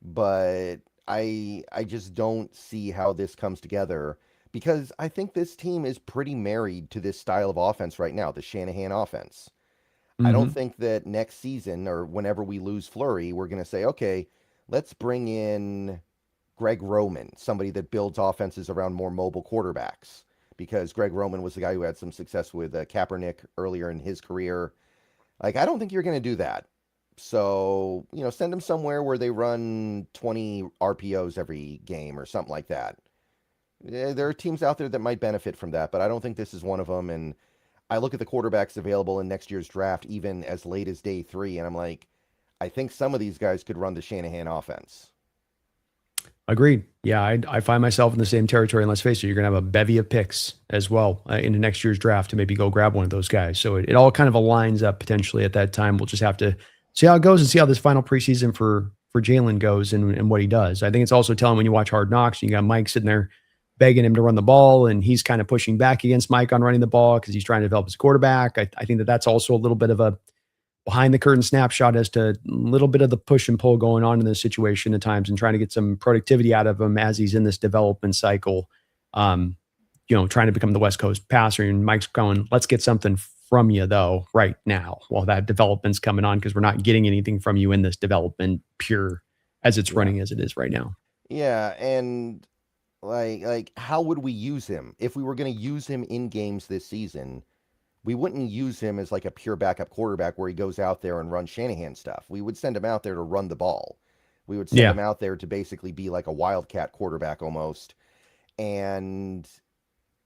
But I just don't see how this comes together because I think this team is pretty married to this style of offense right now, the Shanahan offense. I don't Hmm. think that next season or whenever we lose Flurry, we're going to say, okay, let's bring in Greg Roman, somebody that builds offenses around more mobile quarterbacks. Because Greg Roman was the guy who had some success with Kaepernick earlier in his career. Like, I don't think you're going to do that. So, send them somewhere where they run 20 RPOs every game or something like that. There are teams out there that might benefit from that, but I don't think this is one of them. And I look at the quarterbacks available in next year's draft, even as late as day 3, and I'm like, I think some of these guys could run the Shanahan offense. Agreed. Yeah, I find myself in the same territory. And let's face it, you're going to have a bevy of picks as well into next year's draft to maybe go grab one of those guys. So it all kind of aligns up potentially at that time. We'll just have to see how it goes and see how this final preseason for Jalen goes and what he does. I think it's also telling when you watch Hard Knocks, you got Mike sitting there begging him to run the ball, and he's kind of pushing back against Mike on running the ball because he's trying to develop his quarterback. I think that that's also a little bit of a behind the curtain snapshot as to a little bit of the push and pull going on in this situation at times and trying to get some productivity out of him as he's in this development cycle. Um, trying to become the West Coast passer. And Mike's going, let's get something from you though, right now, while that development's coming on, because we're not getting anything from you in this development pure as it's Yeah. running as it is right now. Yeah, and like how would we use him? If we were going to use him in games this season, we wouldn't use him as like a pure backup quarterback where he goes out there and runs Shanahan stuff. We would send him out there to run the ball. We would send Yeah. him out there to basically be like a wildcat quarterback almost. And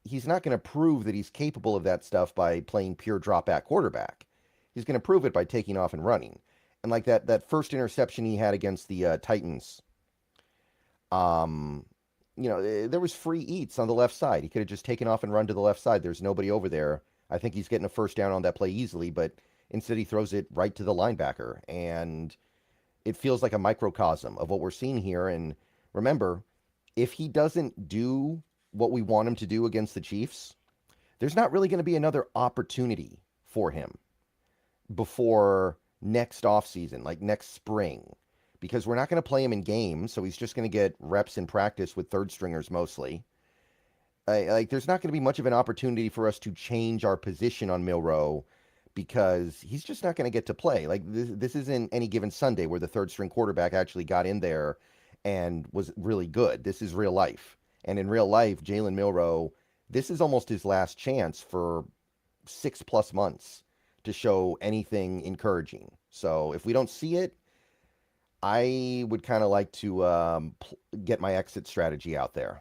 he's not going to prove that he's capable of that stuff by playing pure drop back quarterback. He's going to prove it by taking off and running. And like that first interception he had against the Titans, um, there was free eats on the left side. He could have just taken off and run to the left side. There's nobody over there. I think he's getting a first down on that play easily, but instead he throws it right to the linebacker. And it feels like a microcosm of what we're seeing here. And remember, if he doesn't do what we want him to do against the Chiefs, there's not really going to be another opportunity for him before next offseason, like next spring, because we're not going to play him in games. So he's just going to get reps in practice with third stringers mostly. Like there's not going to be much of an opportunity for us to change our position on Milrow because he's just not going to get to play. Like this isn't any given Sunday where the third string quarterback actually got in there and was really good. This is real life. And in real life, Jalen Milrow, this is almost his last chance for 6+ months to show anything encouraging. So if we don't see it, I would kind of like to get my exit strategy out there.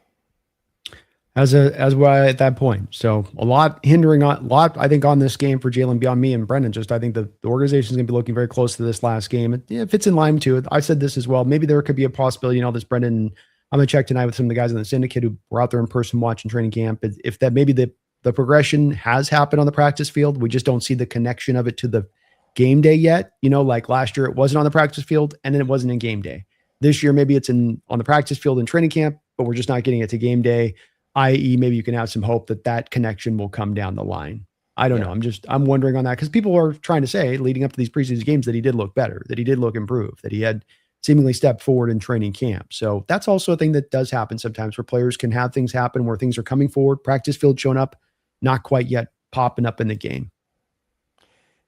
As well at that point. So a lot hindering on a lot, I think, on this game for Jalen beyond me and Brendan. Just I think the organization is going to be looking very close to this last game. If it's in line to it, I said this as well. Maybe there could be a possibility. This Brendan. I'm gonna check tonight with some of the guys in the syndicate who were out there in person watching training camp. If that maybe the progression has happened on the practice field, we just don't see the connection of it to the game day yet. Like last year, it wasn't on the practice field, and then it wasn't in game day. This year, maybe it's on the practice field in training camp, but we're just not getting it to game day, i.e., maybe you can have some hope that connection will come down the line. I don't know. I'm wondering on that because people are trying to say leading up to these preseason games that he did look better, that he did look improved, that he had seemingly stepped forward in training camp. So that's also a thing that does happen sometimes where players can have things happen where things are coming forward, practice field showing up, not quite yet popping up in the game.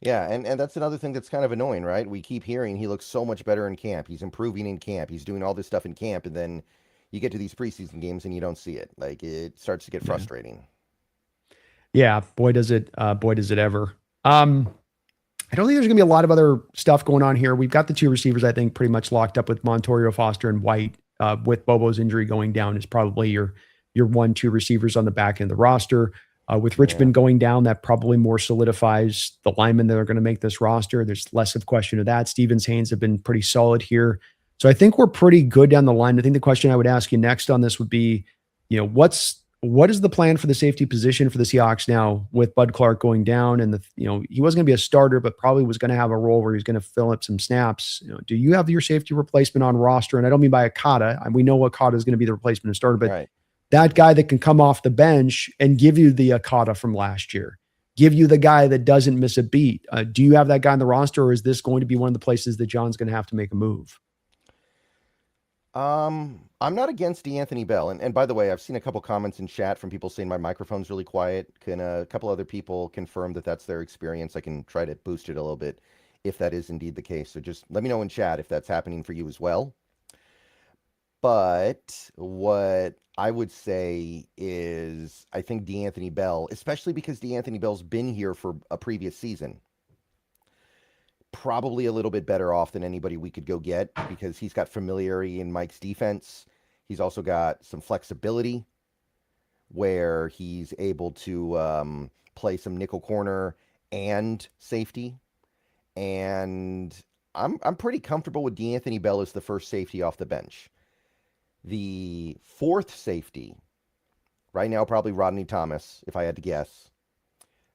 Yeah, and that's another thing that's kind of annoying, right? We keep hearing he looks so much better in camp. He's improving in camp. He's doing all this stuff in camp, and then you get to these preseason games and you don't see it. Like it starts to get frustrating. Yeah, boy does it ever. I don't think there's gonna be a lot of other stuff going on here. We've got the two receivers, I think, pretty much locked up with Montorio Foster and White, with Bobo's injury going down is probably your 1-2 receivers on the back end of the roster. With Richmond going down, that probably more solidifies the linemen that are going to make this roster. There's less of question of that. Stevens, Haynes have been pretty solid here. So I think we're pretty good down the line. I think the question I would ask you next on this would be, what is the plan for the safety position for the Seahawks now with Bud Clark going down? And he wasn't going to be a starter, but probably was going to have a role where he's going to fill up some snaps. Do you have your safety replacement on roster? And I don't mean by Okada. We know Okada is going to be the replacement and starter, but that guy that can come off the bench and give you the Okada from last year, give you the guy that doesn't miss a beat. Do you have that guy on the roster, or is this going to be one of the places that John's going to have to make a move? I'm not against DeAnthony Bell. And by the way, I've seen a couple comments in chat from people saying my microphone's really quiet. Can a couple other people confirm that that's their experience? I can try to boost it a little bit if that is indeed the case. So just let me know in chat if that's happening for you as well. But what I would say is I think DeAnthony Bell, especially because DeAnthony Bell's been here for a previous season, probably a little bit better off than anybody we could go get because he's got familiarity in Mike's defense. He's also got some flexibility where he's able to play some nickel corner and safety. And I'm pretty comfortable with DeAnthony Bell as the first safety off the bench. The fourth safety, right now probably Rodney Thomas, if I had to guess.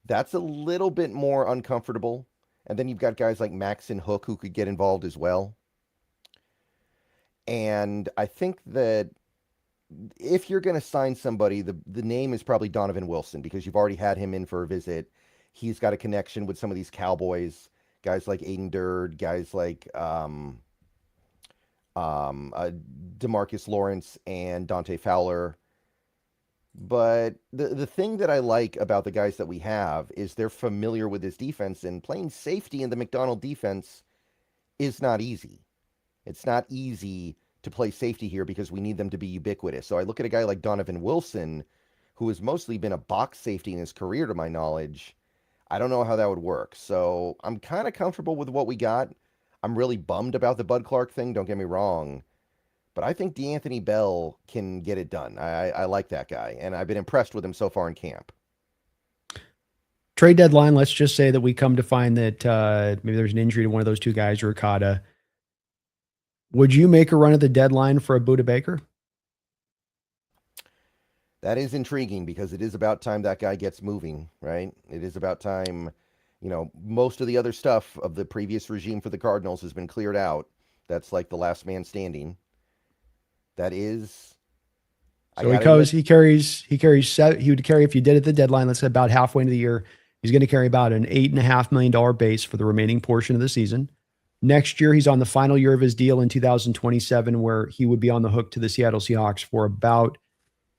That's a little bit more uncomfortable. And then you've got guys like Max and Hook who could get involved as well. And I think that if you're going to sign somebody, the name is probably Donovan Wilson because you've already had him in for a visit. He's got a connection with some of these Cowboys, guys like Aiden Durd, guys like DeMarcus Lawrence and Dante Fowler. But the thing that I like about the guys that we have is they're familiar with this defense, and playing safety in the McDonald defense is not easy. It's not easy to play safety here because we need them to be ubiquitous. So I look at a guy like Donovan Wilson, who has mostly been a box safety in his career, to my knowledge. I don't know how that would work. So I'm kind of comfortable with what we got. I'm really bummed about the Bud Clark thing, don't get me wrong. But I think DeAnthony Bell can get it done. I like that guy, and I've been impressed with him so far in camp. Trade deadline, let's just say that we come to find that maybe there's an injury to one of those two guys or Okada. Would you make a run at the deadline for a Budda Baker? That is intriguing because it is about time that guy gets moving, right? It is about time, most of the other stuff of the previous regime for the Cardinals has been cleared out. That's like the last man standing. That is. So he would carry, if you did at the deadline, let's say about halfway into the year, he's going to carry about an $8.5 million base for the remaining portion of the season. Next year, he's on the final year of his deal in 2027, where he would be on the hook to the Seattle Seahawks for about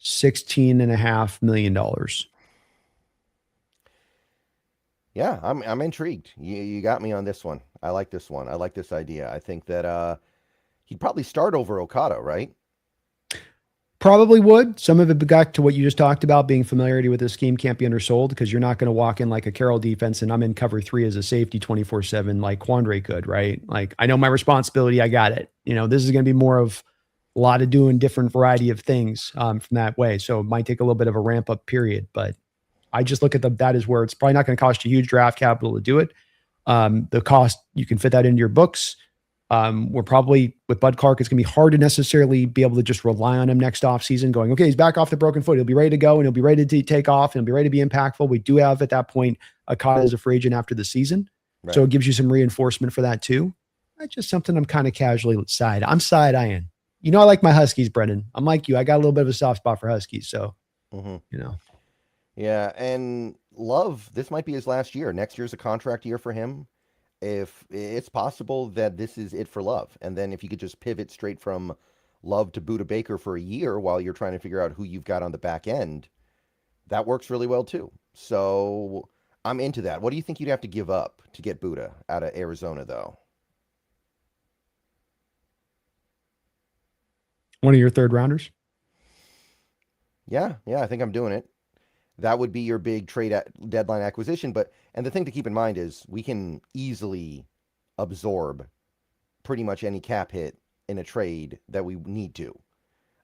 $16.5 million. Yeah, I'm intrigued. You got me on this one. I like this one. I like this idea. I think that he'd probably start over Okada, right? Probably would. Some of it got to what you just talked about, being familiarity with the scheme can't be undersold because you're not going to walk in like a Carroll defense and I'm in cover 3 as a safety 24/7 like Quandre could, right? Like I know my responsibility, I got it. This is going to be more of a lot of doing different variety of things from that way. So it might take a little bit of a ramp up period, but I just look at that as where it's probably not going to cost you huge draft capital to do it. The cost, you can fit that into your books. We're probably with Bud Clark, it's going to be hard to necessarily be able to just rely on him next offseason going, okay, he's back off the broken foot. He'll be ready to go and he'll be ready to take off and he'll be ready to be impactful. We do have at that point a Akata as a free agent after the season. Right. So it gives you some reinforcement for that too. That's just something I'm kind of casually I'm side-eyeing. I like my Huskies, Brendan. I'm like you. I got a little bit of a soft spot for Huskies. So, Yeah. And Love, this might be his last year. Next year's a contract year for him. If it's possible that this is it for Love. And then if you could just pivot straight from Love to Budda Baker for a year while you're trying to figure out who you've got on the back end, that works really well too. So I'm into that. What do you think you'd have to give up to get Budda out of Arizona, though? One of your third rounders? Yeah, I think I'm doing it. That would be your big trade deadline acquisition. And the thing to keep in mind is we can easily absorb pretty much any cap hit in a trade that we need to.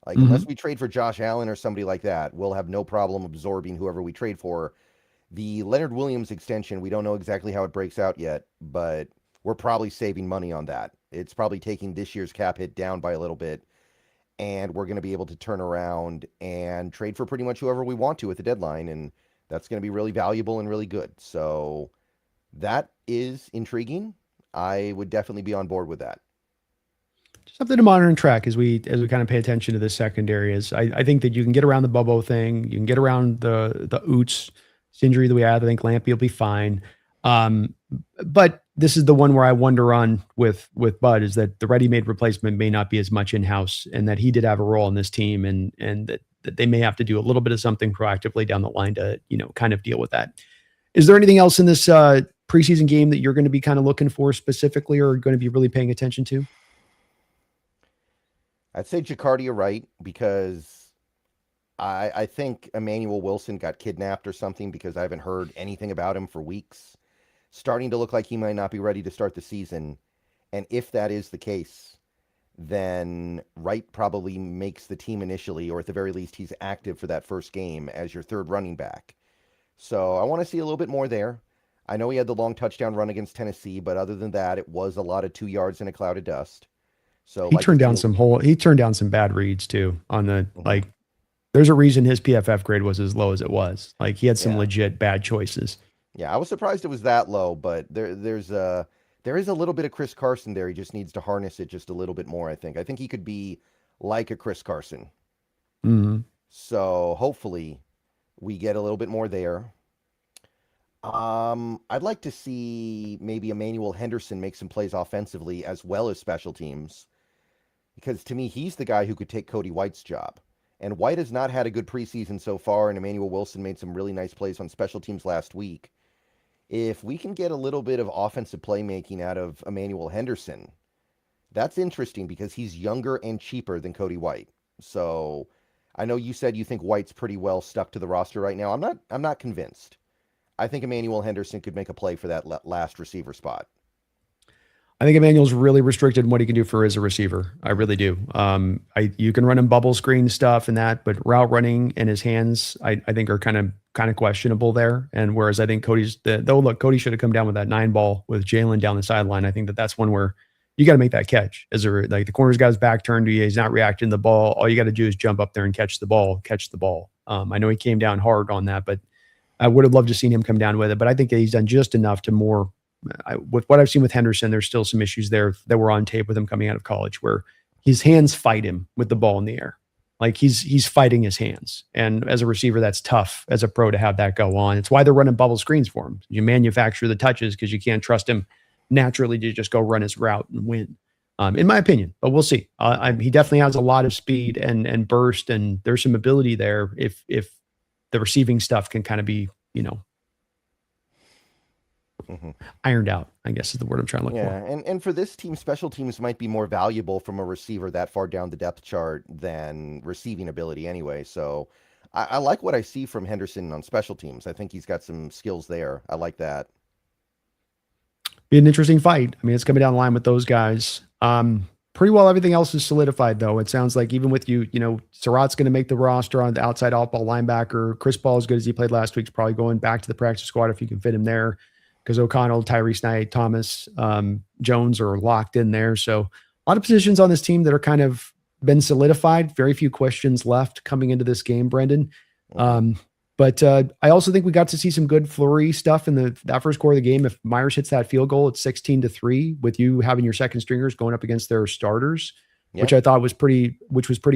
Like, unless we trade for Josh Allen or somebody like that, we'll have no problem absorbing whoever we trade for. The Leonard Williams extension, we don't know exactly how it breaks out yet, but we're probably saving money on that. It's probably taking this year's cap hit down by a little bit, and we're going to be able to turn around and trade for pretty much whoever we want to at the deadline, and that's going to be really valuable and really good. So that is intriguing. I would definitely be on board with that. Something to monitor and track as we kind of pay attention to the secondary. I think that you can get around the Bobo thing, you can get around the Oots injury that we have. I think Lampy will be fine. But this is the one where I wonder on with Bud is that the ready-made replacement may not be as much in-house, and that he did have a role in this team, and that they may have to do a little bit of something proactively down the line to kind of deal with that. Is there anything else in this preseason game that you're going to be kind of looking for specifically, or going to be really paying attention to? I'd say Jacardia right, because I think Emmanuel Wilson got kidnapped or something, because I haven't heard anything about him for weeks. Starting to look like he might not be ready to start the season. And if that is the case, then Wright probably makes the team initially, or at the very least, he's active for that first game as your third running back. So I want to see a little bit more there. I know he had the long touchdown run against Tennessee, but other than that, it was a lot of 2 yards in a cloud of dust. So he turned down some bad reads too on the there's a reason his PFF grade was as low as it was. Like, he had some legit bad choices. Yeah, I was surprised it was that low, but there is a little bit of Chris Carson there. He just needs to harness it just a little bit more, I think. I think he could be like a Chris Carson. Mm-hmm. So hopefully we get a little bit more there. I'd like to see maybe Emmanuel Henderson make some plays offensively as well as special teams, because to me, he's the guy who could take Cody White's job. And White has not had a good preseason so far, and Emmanuel Wilson made some really nice plays on special teams last week. If we can get a little bit of offensive playmaking out of Emmanuel Henderson, that's interesting, because he's younger and cheaper than Cody White. So I know you said you think White's pretty well stuck to the roster right now. I'm not convinced. I think Emmanuel Henderson could make a play for that last receiver spot. I think Emmanuel's really restricted in what he can do for as a receiver. I really do. You can run him bubble screen stuff and that, but route running and his hands, I think are kind of questionable there. And whereas I think Cody should have come down with that 9 ball with Jalen down the sideline. I think that's one where you got to make that catch. Like, the corner's got his back turned to you, he's not reacting to the ball. All you got to do is jump up there and catch the ball. I know he came down hard on that, but I would have loved to seen him come down with it. But I think that he's done just enough to more. With what I've seen with Henderson, there's still some issues there that were on tape with him coming out of college, where his hands fight him with the ball in the air. Like, he's fighting his hands. And as a receiver, that's tough as a pro to have that go on. It's why they're running bubble screens for him. You manufacture the touches because you can't trust him naturally to just go run his route and win, in my opinion. But we'll see. He definitely has a lot of speed and burst, and there's some ability there if the receiving stuff can kind of be, Mhm. ironed out, I guess is the word I'm trying to look Yeah, for. and for this team, special teams might be more valuable from a receiver that far down the depth chart than receiving ability anyway. So I like what I see from Henderson on special teams. I think he's got some skills there. I like that. Be an interesting fight. I mean, it's coming down the line with those guys. Pretty well everything else is solidified, though. It sounds like even with you, Surratt's going to make the roster on the outside off-ball linebacker. Chris Paul, as good as he played last week, is probably going back to the practice squad if you can fit him there, because O'Connell, Tyrese Knight, Thomas, Jones are locked in there. So a lot of positions on this team that are kind of been solidified. Very few questions left coming into this game, Brendan. Mhm. But I also think we got to see some good Fleury stuff in that first quarter of the game. If Myers hits that field goal, it's 16-3 with you having your second stringers going up against their starters, Yeah. which I thought was pretty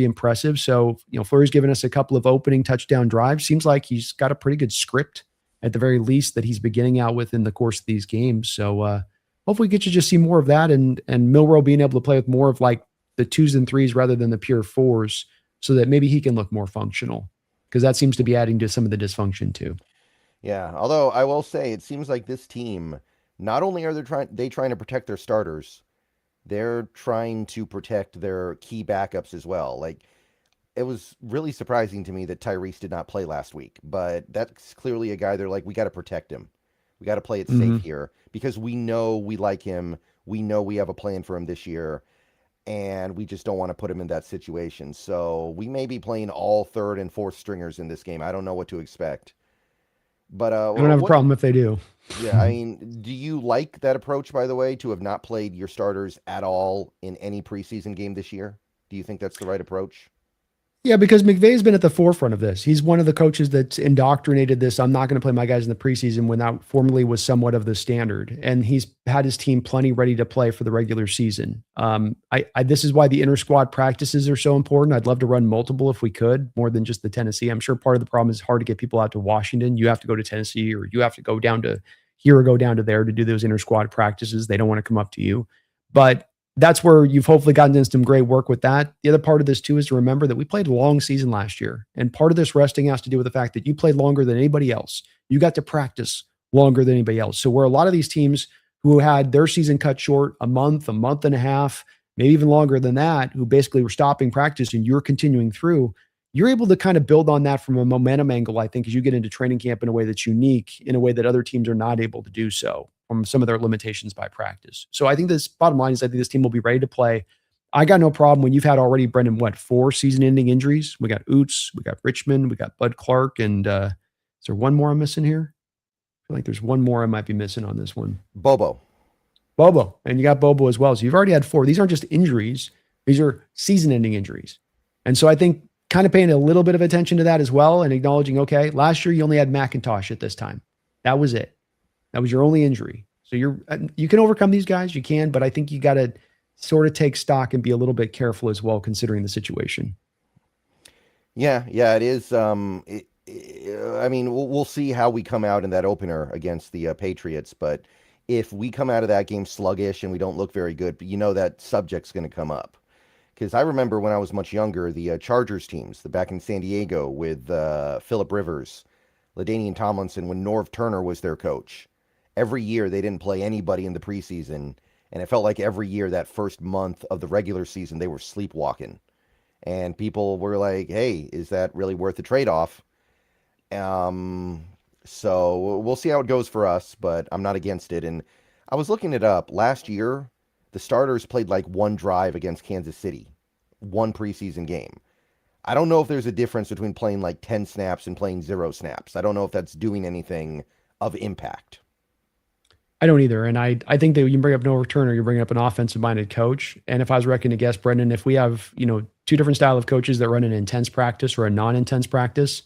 impressive. So, Fleury's given us a couple of opening touchdown drives. Seems like he's got a pretty good script at the very least that he's beginning out with in the course of these games. So hopefully we get to just see more of that and Milroe being able to play with more of like the 2s and 3s rather than the pure 4s so that maybe he can look more functional, because that seems to be adding to some of the dysfunction too. Yeah. Although I will say, it seems like this team, not only are they trying to protect their starters, they're trying to protect their key backups as well. Like, it was really surprising to me that Tyrese did not play last week, but that's clearly a guy they're like, we got to protect him. We got to play it safe here because we know we like him. We know we have a plan for him this year, and we just don't want to put him in that situation. So we may be playing all third and fourth stringers in this game. I don't know what to expect. But I don't have a what? problem if they do. Yeah, I mean, do you like that approach, by the way, to have not played your starters at all in any preseason game this year? Do you think that's the right approach? Yeah, because McVay's been at the forefront of this. He's one of the coaches that's indoctrinated this. I'm not going to play my guys in the preseason when that formerly was somewhat of the standard. And he's had his team plenty ready to play for the regular season. This is why the inter squad practices are so important. I'd love to run multiple if we could, more than just the Tennessee. I'm sure part of the problem is hard to get people out to Washington. You have to go to Tennessee, or you have to go down to here or go down to there to do those inter squad practices. They don't want to come up to you. But that's where you've hopefully gotten into some great work with that. The other part of this too is to remember that we played a long season last year. And part of this resting has to do with the fact that you played longer than anybody else. You got to practice longer than anybody else. So where a lot of these teams who had their season cut short a month and a half, maybe even longer than that, who basically were stopping practice and you're continuing through, you're able to kind of build on that from a momentum angle, I think, as you get into training camp in a way that's unique, in a way that other teams are not able to do so from some of their limitations by practice. So I think this bottom line is I think this team will be ready to play. I got no problem when you've had already, Brendan, 4 season-ending injuries? We got Oots, we got Richmond, we got Bud Clark, and is there one more I'm missing here? I feel like there's one more I might be missing on this one. Bobo, and you got Bobo as well. So you've already had 4. These aren't just injuries. These are season-ending injuries. And so I think kind of paying a little bit of attention to that as well and acknowledging, okay, last year you only had McIntosh at this time. That was it. That was your only injury. So you can overcome these guys, you can, but I think you got to sort of take stock and be a little bit careful as well, considering the situation. Yeah, it is. I mean, we'll see how we come out in that opener against the Patriots, but if we come out of that game sluggish and we don't look very good, that subject's going to come up. Because I remember when I was much younger, the Chargers teams, back in San Diego with Phillip Rivers, LaDainian Tomlinson, when Norv Turner was their coach. Every year they didn't play anybody in the preseason, and it felt like every year that first month of the regular season they were sleepwalking. And people were like, hey, is that really worth the trade-off? So we'll see how it goes for us, but I'm not against it. And I was looking it up. Last year, the starters played like one drive against Kansas City, one preseason game. I don't know if there's a difference between playing like 10 snaps and playing 0 snaps. I don't know if that's doing anything of impact. I don't either. And I think that you bring up no returner, you're bringing up an offensive-minded coach. And if I was reckoning to guess, Brendan, if we have, 2 different style of coaches that run an intense practice or a non-intense practice,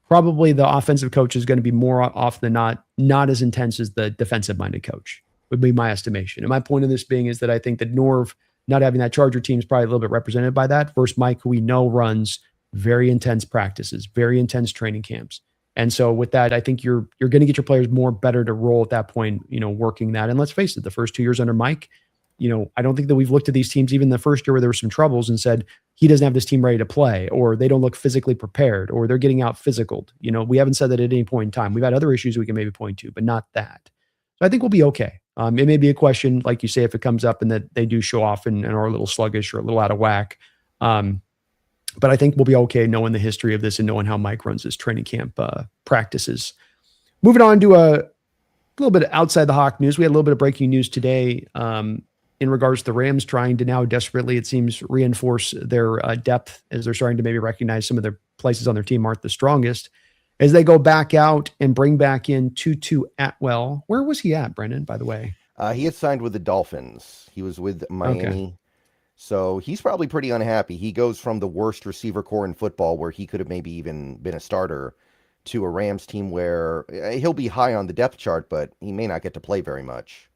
probably the offensive coach is going to be more often than not as intense as the defensive-minded coach, would be my estimation. And my point of this being is that I think that Norv not having that Charger team is probably a little bit represented by that versus Mike, who we know runs very intense practices, very intense training camps. And so with that, I think you're going to get your players more better to roll at that point, working that. And let's face it, the first 2 years under Mike, I don't think that we've looked at these teams, even the first year where there were some troubles, and said, he doesn't have this team ready to play, or they don't look physically prepared, or they're getting out physicaled. We haven't said that at any point in time. We've had other issues we can maybe point to, but not that. So I think we'll be okay. It may be a question, like you say, if it comes up and that they do show off and are a little sluggish or a little out of whack. Um, but I think we'll be okay knowing the history of this and knowing how Mike runs his training camp practices. Moving on to a little bit outside the Hawk news. We had a little bit of breaking news today in regards to the Rams trying to now desperately, it seems, reinforce their depth as they're starting to maybe recognize some of their places on their team aren't the strongest. As they go back out and bring back in Tutu Atwell. Where was he at, Brendan, by the way? He had signed with the Dolphins. He was with Miami. Okay. So he's probably pretty unhappy. He goes from the worst receiver core in football, where he could have maybe even been a starter, to a Rams team where he'll be high on the depth chart, but he may not get to play very much.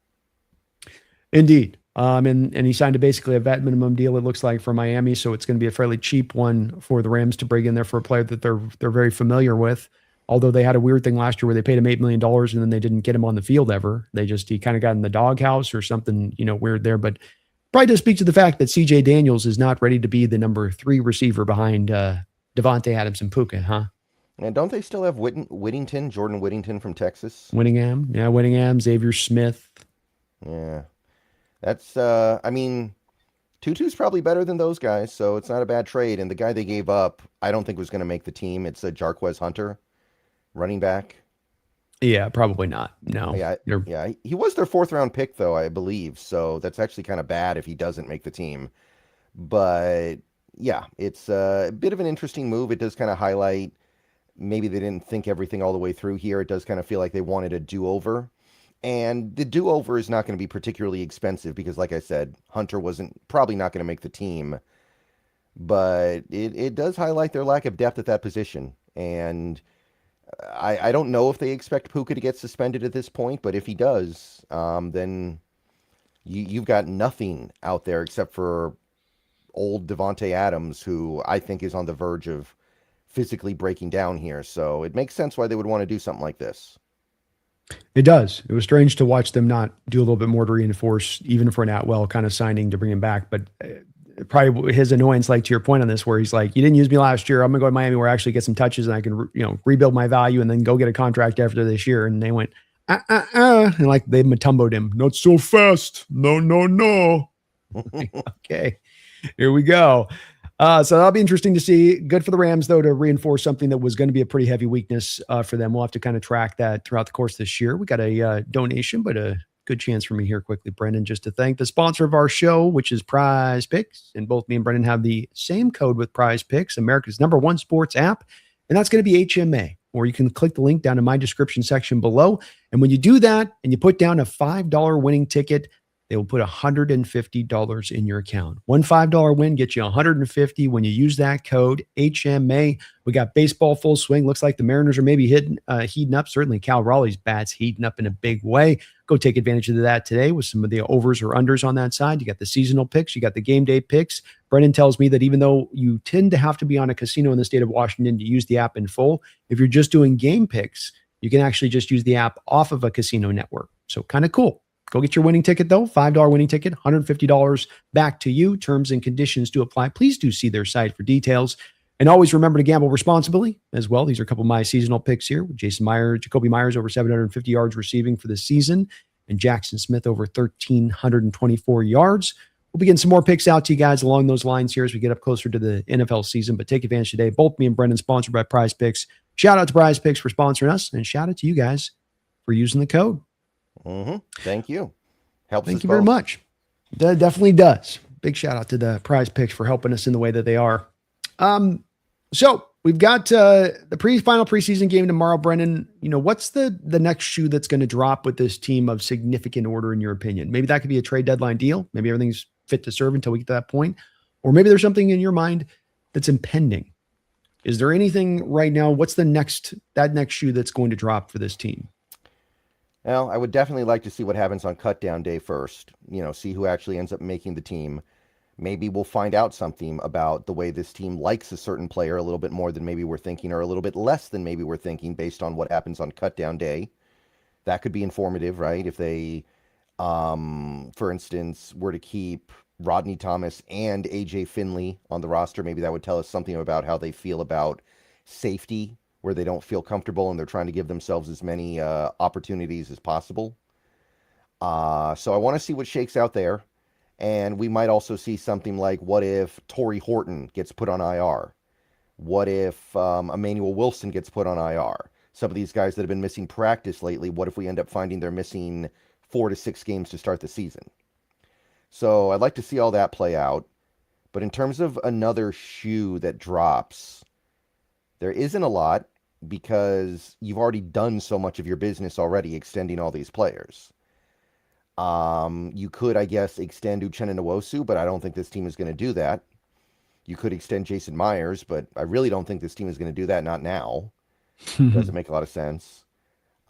Indeed. And he signed basically a vet minimum deal, it looks like, for Miami. So it's going to be a fairly cheap one for the Rams to bring in there for a player that they're very familiar with. Although they had a weird thing last year where they paid him $8 million and then they didn't get him on the field ever. He kind of got in the doghouse or something, weird there. But probably does speak to the fact that CJ Daniels is not ready to be the number 3 receiver behind Devontae Adams and Puka, huh? And don't they still have Whittington, Jordan Whittington from Texas? Whittingham, Xavier Smith. Yeah. That's, Tutu's probably better than those guys, so it's not a bad trade. And the guy they gave up, I don't think was going to make the team. It's a Jarquez Hunter, running back. Yeah, probably not. No. Yeah. He was their 4th-round pick, though, I believe. So that's actually kind of bad if he doesn't make the team. But, yeah, it's a bit of an interesting move. It does kind of highlight maybe they didn't think everything all the way through here. It does kind of feel like they wanted a do-over. And the do-over is not going to be particularly expensive because, like I said, Hunter probably not going to make the team. But it does highlight their lack of depth at that position. And I don't know if they expect Puka to get suspended at this point, but if he does, then you've got nothing out there except for old Devontae Adams, who I think is on the verge of physically breaking down here. So it makes sense why they would want to do something like this. It does. It was strange to watch them not do a little bit more to reinforce, even for an Atwell kind of signing to bring him back. But probably his annoyance, like to your point on this, where he's like, you didn't use me last year. I'm going to go to Miami where I actually get some touches and I can, rebuild my value and then go get a contract after this year. And they went, and like they matumboed him. Not so fast. No. Okay, here we go. So that'll be interesting to see. Good for the Rams, though, to reinforce something that was going to be a pretty heavy weakness for them. We'll have to kind of track that throughout the course of this year. We got a donation, but a good chance for me here quickly, Brendan, just to thank the sponsor of our show, which is Prize Picks. And both me and Brendan have the same code with Prize Picks, America's #1 sports app. And that's going to be HMA, or you can click the link down in my description section below. And when you do that and you put down a $5 winning ticket, they will put $150 in your account. One $5 win gets you $150 when you use that code HMA. We got baseball full swing. Looks like the Mariners are maybe heating up. Certainly Cal Raleigh's bat's heating up in a big way. Go take advantage of that today with some of the overs or unders on that side. You got the seasonal picks. You got the game day picks. Brendan tells me that even though you tend to have to be on a casino in the state of Washington to use the app in full, if you're just doing game picks, you can actually just use the app off of a casino network. So kind of cool. Go get your winning ticket, though. $5 winning ticket, $150 back to you. Terms and conditions do apply. Please do see their site for details. And always remember to gamble responsibly as well. These are a couple of my seasonal picks here. Jacoby Myers over 750 yards receiving for the season, and Jackson Smith over 1,324 yards. We'll be getting some more picks out to you guys along those lines here as we get up closer to the NFL season. But take advantage today. Both me and Brendan sponsored by Prize Picks. Shout out to Prize Picks for sponsoring us, and shout out to you guys for using the code. Thank you. Helps Thank you very much. That definitely does. Big shout out to the Prize Picks for helping us in the way that they are. So we've got the final preseason game tomorrow, Brendan. What's the next shoe that's going to drop with this team of significant order in your opinion? Maybe that could be a trade deadline deal. Maybe everything's fit to serve until we get to that point. Or maybe there's something in your mind that's impending. Is there anything right now? What's that next shoe that's going to drop for this team? Well, I would definitely like to see what happens on cut down day first. See who actually ends up making the team. Maybe we'll find out something about the way this team likes a certain player a little bit more than maybe we're thinking, or a little bit less than maybe we're thinking based on what happens on cut down day. That could be informative, right? If they, for instance, were to keep Rodney Thomas and AJ Finley on the roster, maybe that would tell us something about how they feel about safety, where they don't feel comfortable and they're trying to give themselves as many opportunities as possible. So I want to see what shakes out there. And we might also see something like, what if Torrey Horton gets put on IR? What if Emmanuel Wilson gets put on IR? Some of these guys that have been missing practice lately, what if we end up finding they're missing 4 to 6 games to start the season? So I'd like to see all that play out. But in terms of another shoe that drops, there isn't a lot because you've already done so much of your business already extending all these players. You could, I guess, extend Uchenna Nwosu, but I don't think this team is going to do that. You could extend Jason Myers, but I really don't think this team is going to do that. Not now. Doesn't make a lot of sense.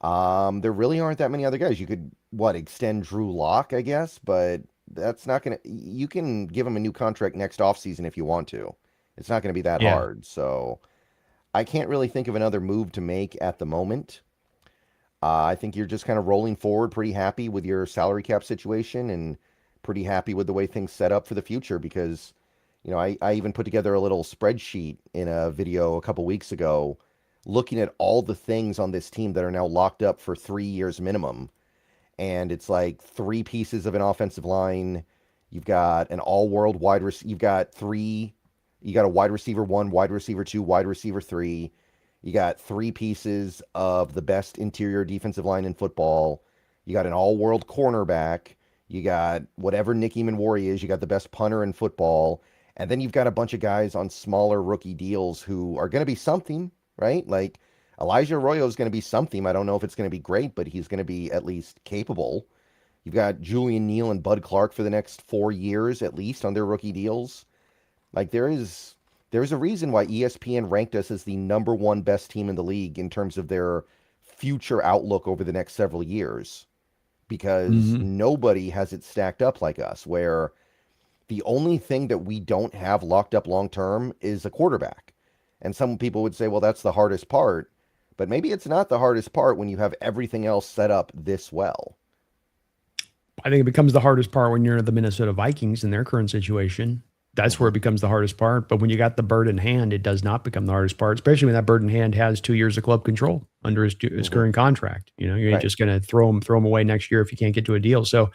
There really aren't that many other guys. You could, extend Drew Lock, I guess, but that's not going to, you can give him a new contract next offseason if you want to. It's not going to be that Yeah. hard. So I can't really think of another move to make at the moment. I think you're just kind of rolling forward, pretty happy with your salary cap situation and pretty happy with the way things set up for the future because, I even put together a little spreadsheet in a video a couple weeks ago looking at all the things on this team that are now locked up for 3 years minimum. And it's like 3 pieces of an offensive line. You've got an all-world wide receiver. You got a wide receiver 1, wide receiver 2, wide receiver 3. You got 3 pieces of the best interior defensive line in football. You got an all-world cornerback. You got whatever Nicky Manwari is. You got the best punter in football. And then you've got a bunch of guys on smaller rookie deals who are going to be something, right? Like Elijah Arroyo is going to be something. I don't know if it's going to be great, but he's going to be at least capable. You've got Julian Neal and Bud Clark for the next 4 years at least on their rookie deals. Like there's a reason why ESPN ranked us as the #1 best team in the league in terms of their future outlook over the next several years, because nobody has it stacked up like us, where the only thing that we don't have locked up long term is a quarterback. And some people would say, well, that's the hardest part. But maybe it's not the hardest part when you have everything else set up this well. I think it becomes the hardest part when you're the Minnesota Vikings in their current situation. That's where it becomes the hardest part. But when you got the bird in hand, it does not become the hardest part, especially when that bird in hand has 2 years of club control under his current contract. You ain't just going to throw him away next year if you can't get to a deal. So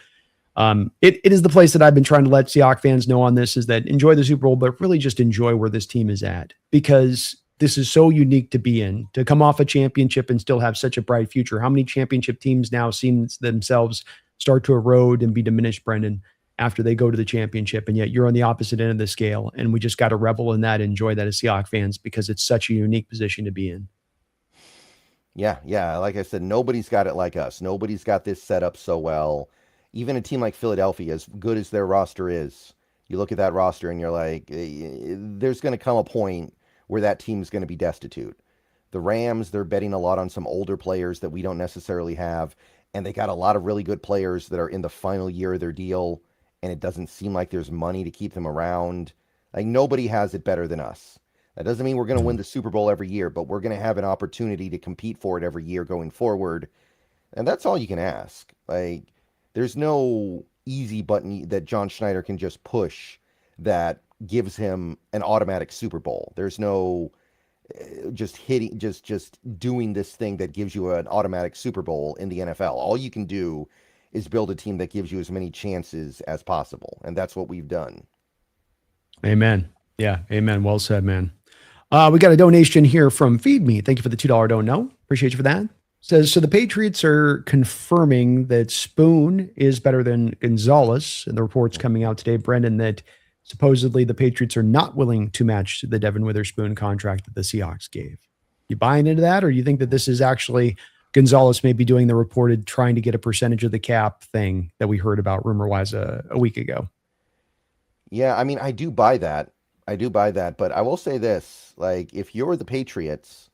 it is the place that I've been trying to let Seahawks fans know on this, is that enjoy the Super Bowl, but really just enjoy where this team is at, because this is so unique to be in, to come off a championship and still have such a bright future. How many championship teams now seem themselves start to erode and be diminished, Brendan, after they go to the championship? And yet you're on the opposite end of the scale. And we just got to revel in that, enjoy that as Seahawks fans, because it's such a unique position to be in. Yeah. Like I said, nobody's got it like us. Nobody's got this set up so well. Even a team like Philadelphia, as good as their roster is, you look at that roster and you're like, there's going to come a point where that team's going to be destitute. The Rams, they're betting a lot on some older players that we don't necessarily have. And they got a lot of really good players that are in the final year of their deal, and it doesn't seem like there's money to keep them around. Like, nobody has it better than us. That doesn't mean we're going to win the Super Bowl every year, but we're going to have an opportunity to compete for it every year going forward. And that's all you can ask. Like, there's no easy button that John Schneider can just push that gives him an automatic Super Bowl. There's no just doing this thing that gives you an automatic Super Bowl in the NFL. All you can do is build a team that gives you as many chances as possible. And that's what we've done. Amen. Yeah. Amen. Well said, man. We got a donation here from Feed Me. Thank you for the $2 don't know. Appreciate you for that. Says, so the Patriots are confirming that Spoon is better than Gonzalez. And the report's coming out today, Brendan, that supposedly the Patriots are not willing to match the Devin Witherspoon contract that the Seahawks gave. You buying into that, or do you think that this is actually Gonzalez may be doing the reported trying to get a percentage of the cap thing that we heard about rumor-wise a week ago? Yeah, I mean, I do buy that. But I will say this, like, if you're the Patriots,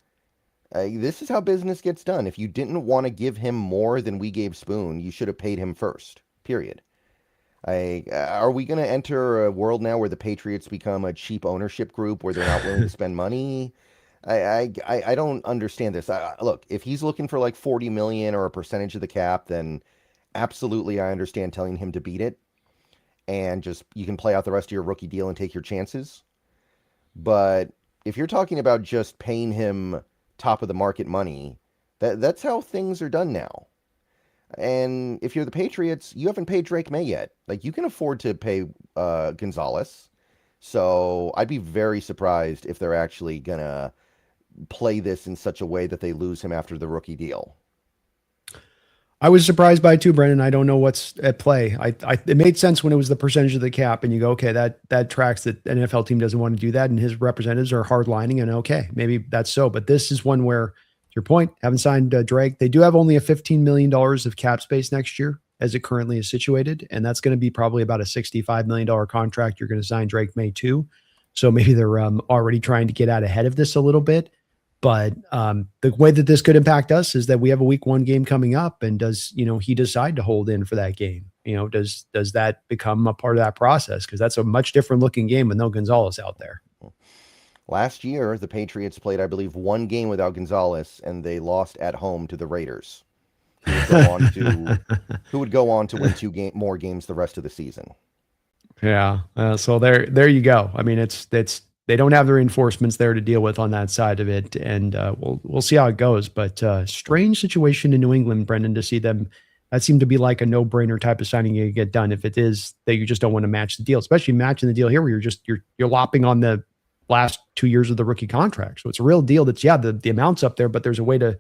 this is how business gets done. If you didn't want to give him more than we gave Spoon, you should have paid him first, period. Are we going to enter a world now where the Patriots become a cheap ownership group where they're not willing to spend money? I don't understand this. Look, if he's looking for like 40 million or a percentage of the cap, then absolutely I understand telling him to beat it. And just, you can play out the rest of your rookie deal and take your chances. But if you're talking about just paying him top of the market money, that's how things are done now. And if you're the Patriots, you haven't paid Drake May yet. Like you can afford to pay Gonzalez. So I'd be very surprised if they're actually gonna play this in such a way that they lose him after the rookie deal. I was surprised by it too, Brendan. I don't know what's at play. It made sense when it was the percentage of the cap, and you go, okay, that tracks that an NFL team doesn't want to do that, and his representatives are hardlining, and okay, maybe that's so. But this is one where, to your point, haven't signed Drake. They do have only a $15 million of cap space next year, as it currently is situated, and that's going to be probably about a $65 million contract you're going to sign Drake May to. So maybe they're already trying to get out ahead of this a little bit. But the way that this could impact us is that we have a week 1 game coming up, and does he decide to hold in for that game? Does that become a part of that process? Because that's a much different looking game with no Gonzalez out there. Last year, the Patriots played, I believe, 1 game without Gonzalez, and they lost at home to the Raiders, who would go on to win 2 more games the rest of the season. Yeah. So there you go. I mean, it's they don't have the reinforcements there to deal with on that side of it, and we'll see how it goes. But strange situation in New England, Brendan, to see them. That seemed to be like a no-brainer type of signing you get done if it is that you just don't want to match the deal, especially matching the deal here where you're lopping on the last 2 years of the rookie contract. So it's a real deal. That's the amount's up there, but there's a way to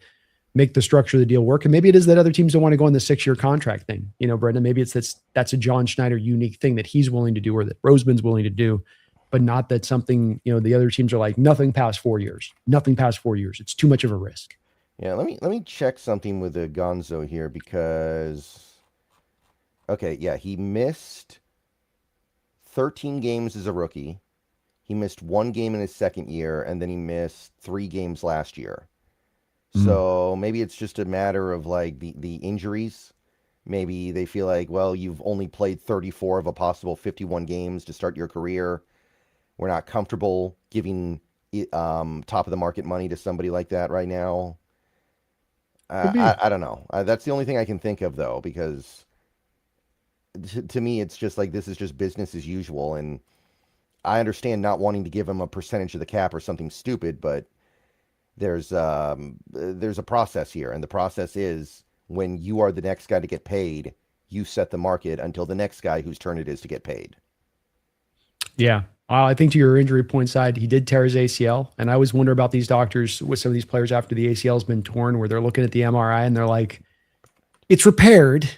make the structure of the deal work. And maybe it is that other teams don't want to go on the 6-year contract thing. Brendan, maybe it's that's a John Schneider unique thing that he's willing to do, or that Roseman's willing to do. But not that something, the other teams are like, nothing past 4 years. Nothing past 4 years. It's too much of a risk. Yeah, let me check something with the Gonzo here because okay, yeah, he missed 13 games as a rookie. He missed 1 game in his second year, and then he missed 3 games last year. So maybe it's just a matter of like the injuries. Maybe they feel like, well, you've only played 34 of a possible 51 games to start your career. We're not comfortable giving top of the market money to somebody like that right now. I don't know. That's the only thing I can think of, though, because to me, it's just like this is just business as usual. And I understand not wanting to give him a percentage of the cap or something stupid, but there's a process here. And the process is when you are the next guy to get paid, you set the market until the next guy whose turn it is to get paid. Yeah. I think to your injury point side, he did tear his ACL. And I always wonder about these doctors with some of these players after the ACL has been torn, where they're looking at the MRI and they're like, it's repaired.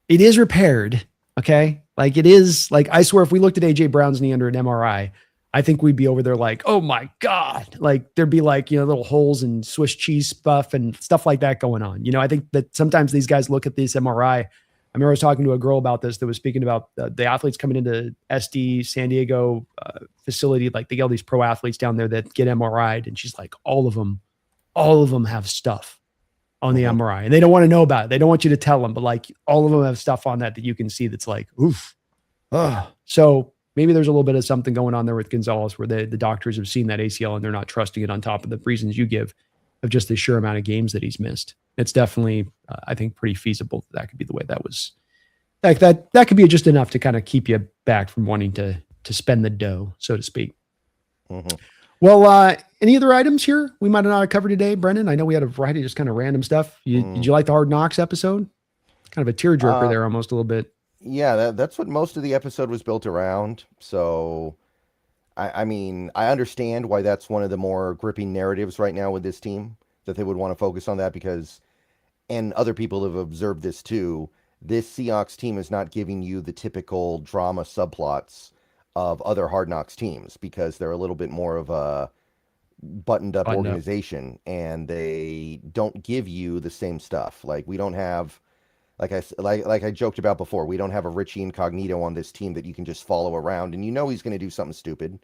It is repaired. Okay. Like it is like, I swear if we looked at AJ Brown's knee under an MRI, I think we'd be over there like, oh my God. Like there'd be like, little holes and Swiss cheese stuff and stuff like that going on. I think that sometimes these guys look at this MRI. I remember I was talking to a girl about this that was speaking about the athletes coming into SD San Diego facility. Like they get all these pro athletes down there that get MRI'd. And she's like, all of them have stuff on the MRI, and they don't want to know about it. They don't want you to tell them, but like all of them have stuff on that you can see that's like, oof. So maybe there's a little bit of something going on there with Gonzalez where the doctors have seen that ACL and they're not trusting it on top of the reasons you give of just the sheer amount of games that he's missed. It's definitely, I think, pretty feasible that could be the way that was. Like that could be just enough to kind of keep you back from wanting to spend the dough, so to speak. Mm-hmm. Well, any other items here we might not have covered today, Brendan? I know we had a variety of just kind of random stuff. Did you like the Hard Knocks episode? Kind of a tearjerker there almost a little bit. Yeah, that's what most of the episode was built around. So, I mean, I understand why that's one of the more gripping narratives right now with this team, that they would want to focus on that because, and other people have observed this too, this Seahawks team is not giving you the typical drama subplots of other Hard Knocks teams because they're a little bit more of a buttoned up organization and they don't give you the same stuff. Like we don't have, like I joked about before, we don't have a Richie Incognito on this team that you can just follow around and he's going to do something stupid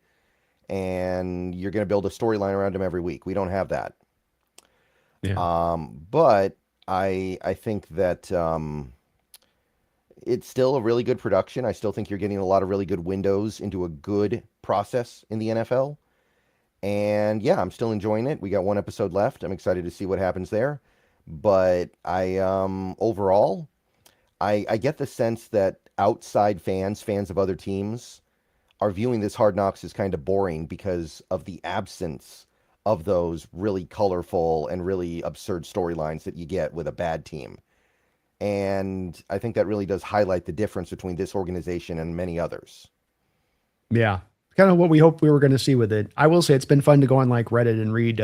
and you're going to build a storyline around him every week. We don't have that. Yeah. But I think that it's still a really good production. I still think you're getting a lot of really good windows into a good process in the NFL. And yeah, I'm still enjoying it. We got 1 episode left. I'm excited to see what happens there. But I overall, I get the sense that outside fans of other teams, are viewing this Hard Knocks as kind of boring because of the absence of those really colorful and really absurd storylines that you get with a bad team. And I think that really does highlight the difference between this organization and many others. Yeah. Kind of what we hoped we were going to see with it. I will say it's been fun to go on like Reddit and read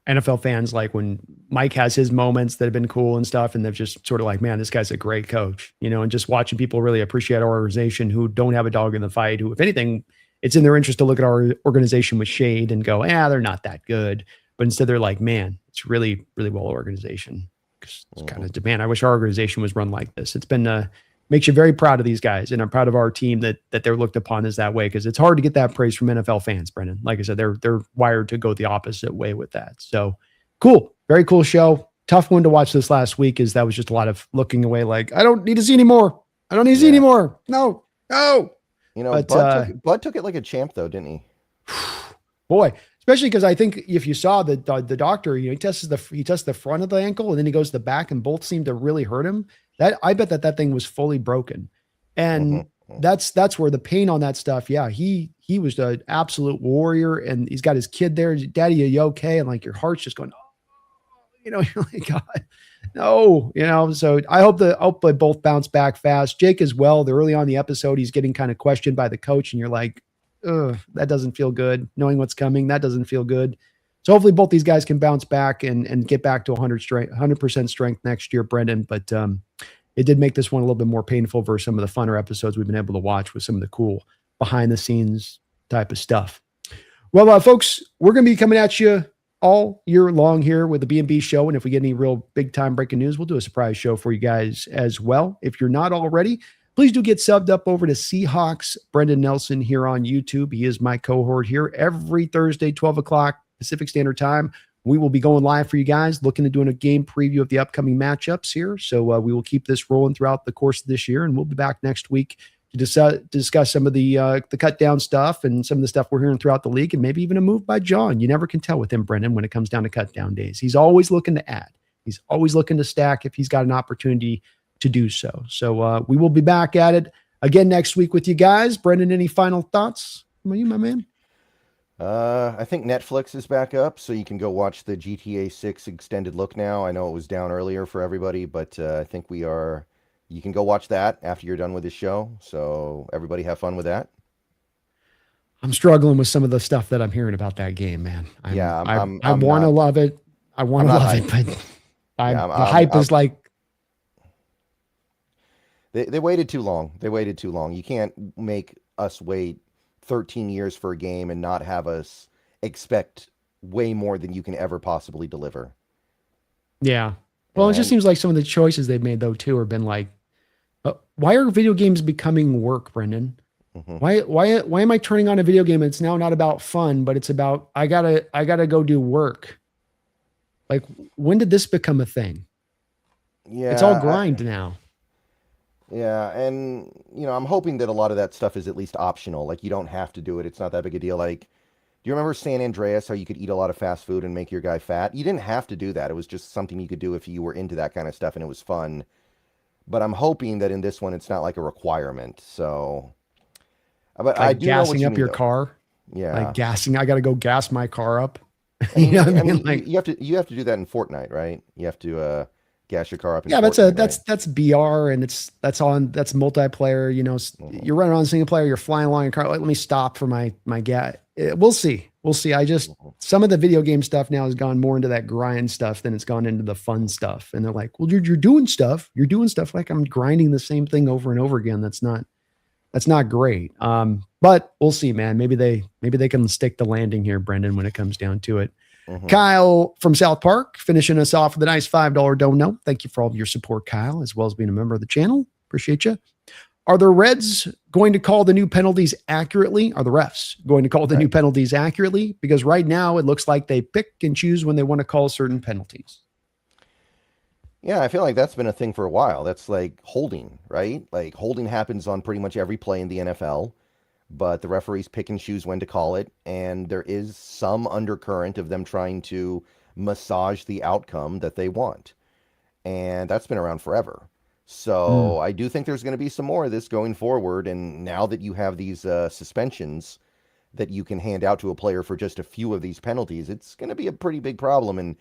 NFL fans like when Mike has his moments that have been cool and stuff. And they've just sort of like, man, this guy's a great coach, and just watching people really appreciate our organization who don't have a dog in the fight, who, if anything, it's in their interest to look at our organization with shade and go, they're not that good. But instead they're like, man, it's really, really well organization. It's kind of, man, I wish our organization was run like this. It's been, makes you very proud of these guys. And I'm proud of our team that they're looked upon as that way, because it's hard to get that praise from NFL fans, Brendan. Like I said, they're wired to go the opposite way with that. So cool. Very cool show. Tough one to watch this last week, is that was just a lot of looking away. Like, I don't need to see anymore. I don't need to see anymore. No. But Bud took it like a champ though, didn't he? Boy, especially because I think if you saw the doctor, he tests the front of the ankle and then he goes to the back, and both seem to really hurt him. That I bet that thing was fully broken, and that's where the pain on that stuff. Yeah, he was an absolute warrior, and he's got his kid there. Daddy, are you okay? And like your heart's just going, you're like, God, no, So I hope they both bounce back fast. Jake as well. The early on in the episode, he's getting kind of questioned by the coach, and you're like, ugh, that doesn't feel good. Knowing what's coming, that doesn't feel good. So hopefully both these guys can bounce back and get back to 100% strength next year, Brendan. But it did make this one a little bit more painful versus some of the funner episodes we've been able to watch with some of the cool behind the scenes type of stuff. Well, folks, we're going to be coming at you all year long here with the B&B show. And if we get any real big time breaking news, we'll do a surprise show for you guys as well. If you're not already, please do get subbed up over to Seahawks Brendan Nelson here on YouTube. He is my cohort here every Thursday, 12 o'clock Pacific Standard Time. We will be going live for you guys, looking at doing a game preview of the upcoming matchups here. So we will keep this rolling throughout the course of this year, and we'll be back next week to discuss some of the cut down stuff and some of the stuff we're hearing throughout the league, and maybe even a move by John. You never can tell with him, Brendan, when it comes down to cut down days. He's always looking to add. He's always looking to stack if he's got an opportunity to do so. So we will be back at it again next week with you guys. Brendan, any final thoughts from you, my man? I think Netflix is back up, so you can go watch the GTA 6 extended look now. I know it was down earlier for everybody, but I think you can go watch that after you're done with this show. So everybody have fun with that. I'm struggling with some of the stuff that I'm hearing about that game, man. I want to love it. I want to love it, but the hype is like, They waited too long. You can't make us wait 13 years for a game and not have us expect way more than you can ever possibly deliver. Yeah. Well, it just seems like some of the choices they've made, though, too, have been like, why are video games becoming work, Brendan? Mm-hmm. Why am I turning on a video game and it's now not about fun, but it's about I gotta go do work? Like, when did this become a thing? Yeah, it's all grind now. Yeah, and I'm hoping that a lot of that stuff is at least optional. Like, you don't have to do it. It's not that big a deal. Like, do you remember San Andreas, how you could eat a lot of fast food and make your guy fat? You didn't have to do that. It was just something you could do if you were into that kind of stuff and it was fun. But I'm hoping that in this one, it's not like a requirement. So, but like I do know what gassing you up mean, your though. car. Yeah, like gassing. I got to go gas my car up. You have to do that in Fortnite, right? You have to gas your car up. In Fortnite, that's BR, and that's multiplayer. You're running on single player. You're flying along your car. Like, let me stop for my gas. We'll see. I just some of the video game stuff now has gone more into that grind stuff than it's gone into the fun stuff. And they're like, well, you're doing stuff. You're doing stuff like I'm grinding the same thing over and over again. That's not great. But we'll see, man. Maybe they can stick the landing here, Brendan, when it comes down to it. Mm-hmm. Kyle from South Park finishing us off with a nice $5 dono. Thank you for all of your support, Kyle, as well as being a member of the channel. Appreciate you. Are the Reds going to call the new penalties accurately? Are the refs going to call the new penalties accurately? Because right now it looks like they pick and choose when they want to call certain penalties. Yeah, I feel like that's been a thing for a while. That's like holding, right? Like holding happens on pretty much every play in the NFL, but the referees pick and choose when to call it. And there is some undercurrent of them trying to massage the outcome that they want. And that's been around forever. So I do think there's going to be some more of this going forward. And now that you have these suspensions that you can hand out to a player for just a few of these penalties, it's going to be a pretty big problem. And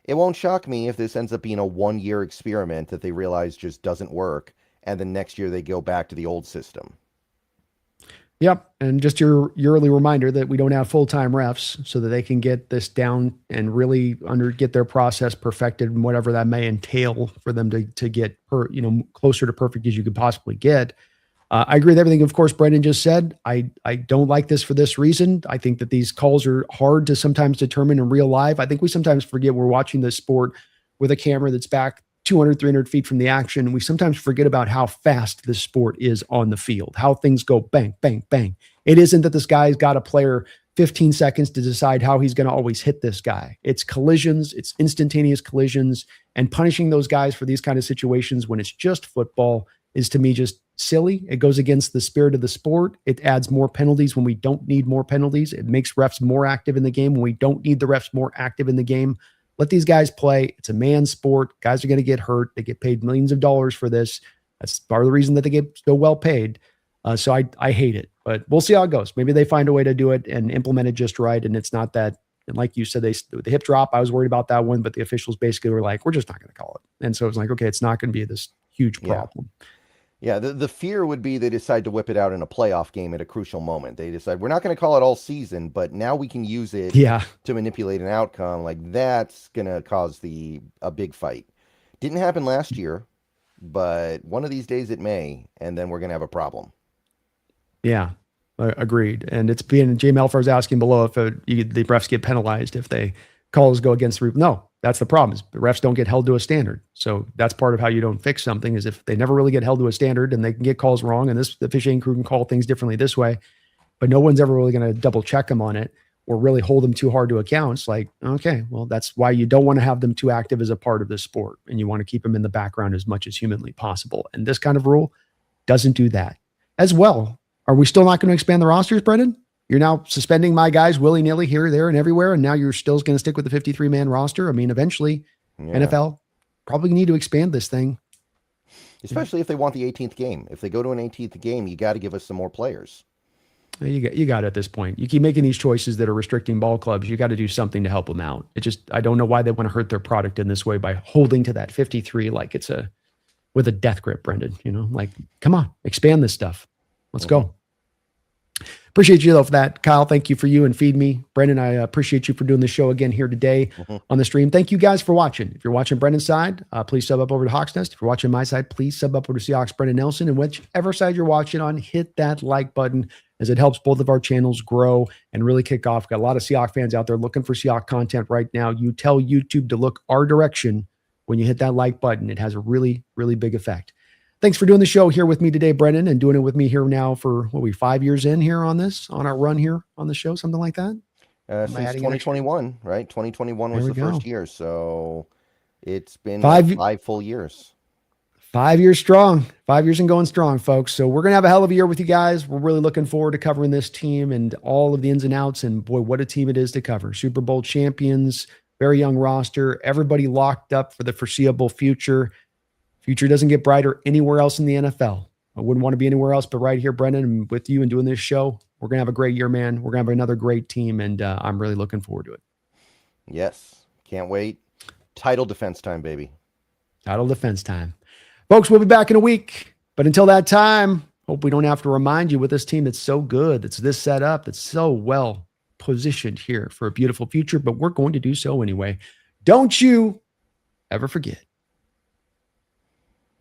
It won't shock me if this ends up being a 1-year experiment that they realize just doesn't work, and then next year they go back to the old system. Yep. And just your yearly reminder that we don't have full-time refs so that they can get this down and really get their process perfected and whatever that may entail for them to get closer to perfect as you could possibly get. I agree with everything, of course, Brendan just said. I don't like this for this reason. I think that these calls are hard to sometimes determine in real life. I think we sometimes forget we're watching this sport with a camera that's back 200, 300 feet from the action. We sometimes forget about how fast this sport is on the field, how things go bang, bang, bang. It isn't that this guy's got a player 15 seconds to decide how he's going to always hit this guy. It's collisions, it's instantaneous collisions, and punishing those guys for these kind of situations when it's just football is, to me, just silly. It goes against the spirit of the sport. It adds more penalties when we don't need more penalties. It makes refs more active in the game when we don't need the refs more active in the game. Let these guys play. It's a man's sport. Guys are going to get hurt. They get paid millions of dollars for this. That's part of the reason that they get so well paid. So I hate it, but we'll see how it goes. Maybe they find a way to do it and implement it just right. And it's not that, and like you said, the hip drop, I was worried about that one, but the officials basically were like, we're just not going to call it. And so it's like, okay, it's not going to be this huge problem. Yeah, the fear would be they decide to whip it out in a playoff game at a crucial moment. They decide we're not going to call it all season, but now we can use it to manipulate an outcome. Like, that's going to cause a big fight. Didn't happen last year, but one of these days it may, and then we're going to have a problem. Yeah, agreed. And it's being, Jay Melfar's asking below if the refs get penalized if they calls go against the rule. No, that's the problem, is the refs don't get held to a standard. So that's part of how you don't fix something, is if they never really get held to a standard and they can get calls wrong, and the officiating crew can call things differently this way, but no one's ever really going to double check them on it or really hold them too hard to account. It's like, okay, well, that's why you don't want to have them too active as a part of the sport, and you want to keep them in the background as much as humanly possible. And this kind of rule doesn't do that. As well, are we still not going to expand the rosters, Brendan? You're now suspending my guys willy-nilly here, there, and everywhere, and now you're still going to stick with the 53-man roster? I mean, eventually, NFL probably need to expand this thing. Especially if they want the 18th game. If they go to an 18th game, you got to give us some more players. You got it at this point. You keep making these choices that are restricting ball clubs. You got to do something to help them out. I don't know why they want to hurt their product in this way by holding to that 53 like it's with a death grip, Brendan. Like, come on, expand this stuff. Let's go. Appreciate you, though, for that. Kyle, thank you for you and Feed Me. Brendan, I appreciate you for doing the show again here today on the stream. Thank you guys for watching. If you're watching Brendan's side, please sub up over to Hawks Nest. If you're watching my side, please sub up over to Seahawks Brendan Nelson. And whichever side you're watching on, hit that like button, as it helps both of our channels grow and really kick off. Got a lot of Seahawks fans out there looking for Seahawks content right now. You tell YouTube to look our direction when you hit that like button. It has a really, really big effect. Thanks for doing the show here with me today, Brendan, and doing it with me here now for, 5 years in here on our run here on the show, something like that? Since 2021, right? 2021 was the first year, so it's been 5 full years. 5 years strong. 5 years and going strong, folks. So we're going to have a hell of a year with you guys. We're really looking forward to covering this team and all of the ins and outs, and boy, what a team it is to cover. Super Bowl champions, very young roster, everybody locked up for the foreseeable future. Future doesn't get brighter anywhere else in the NFL. I wouldn't want to be anywhere else but right here, Brendan, and with you and doing this show. We're going to have a great year, man. We're going to have another great team, and I'm really looking forward to it. Yes. Can't wait. Title defense time, baby. Title defense time. Folks, we'll be back in a week. But until that time, hope we don't have to remind you with this team that's so good, that's this set up, that's so well positioned here for a beautiful future, but we're going to do so anyway. Don't you ever forget.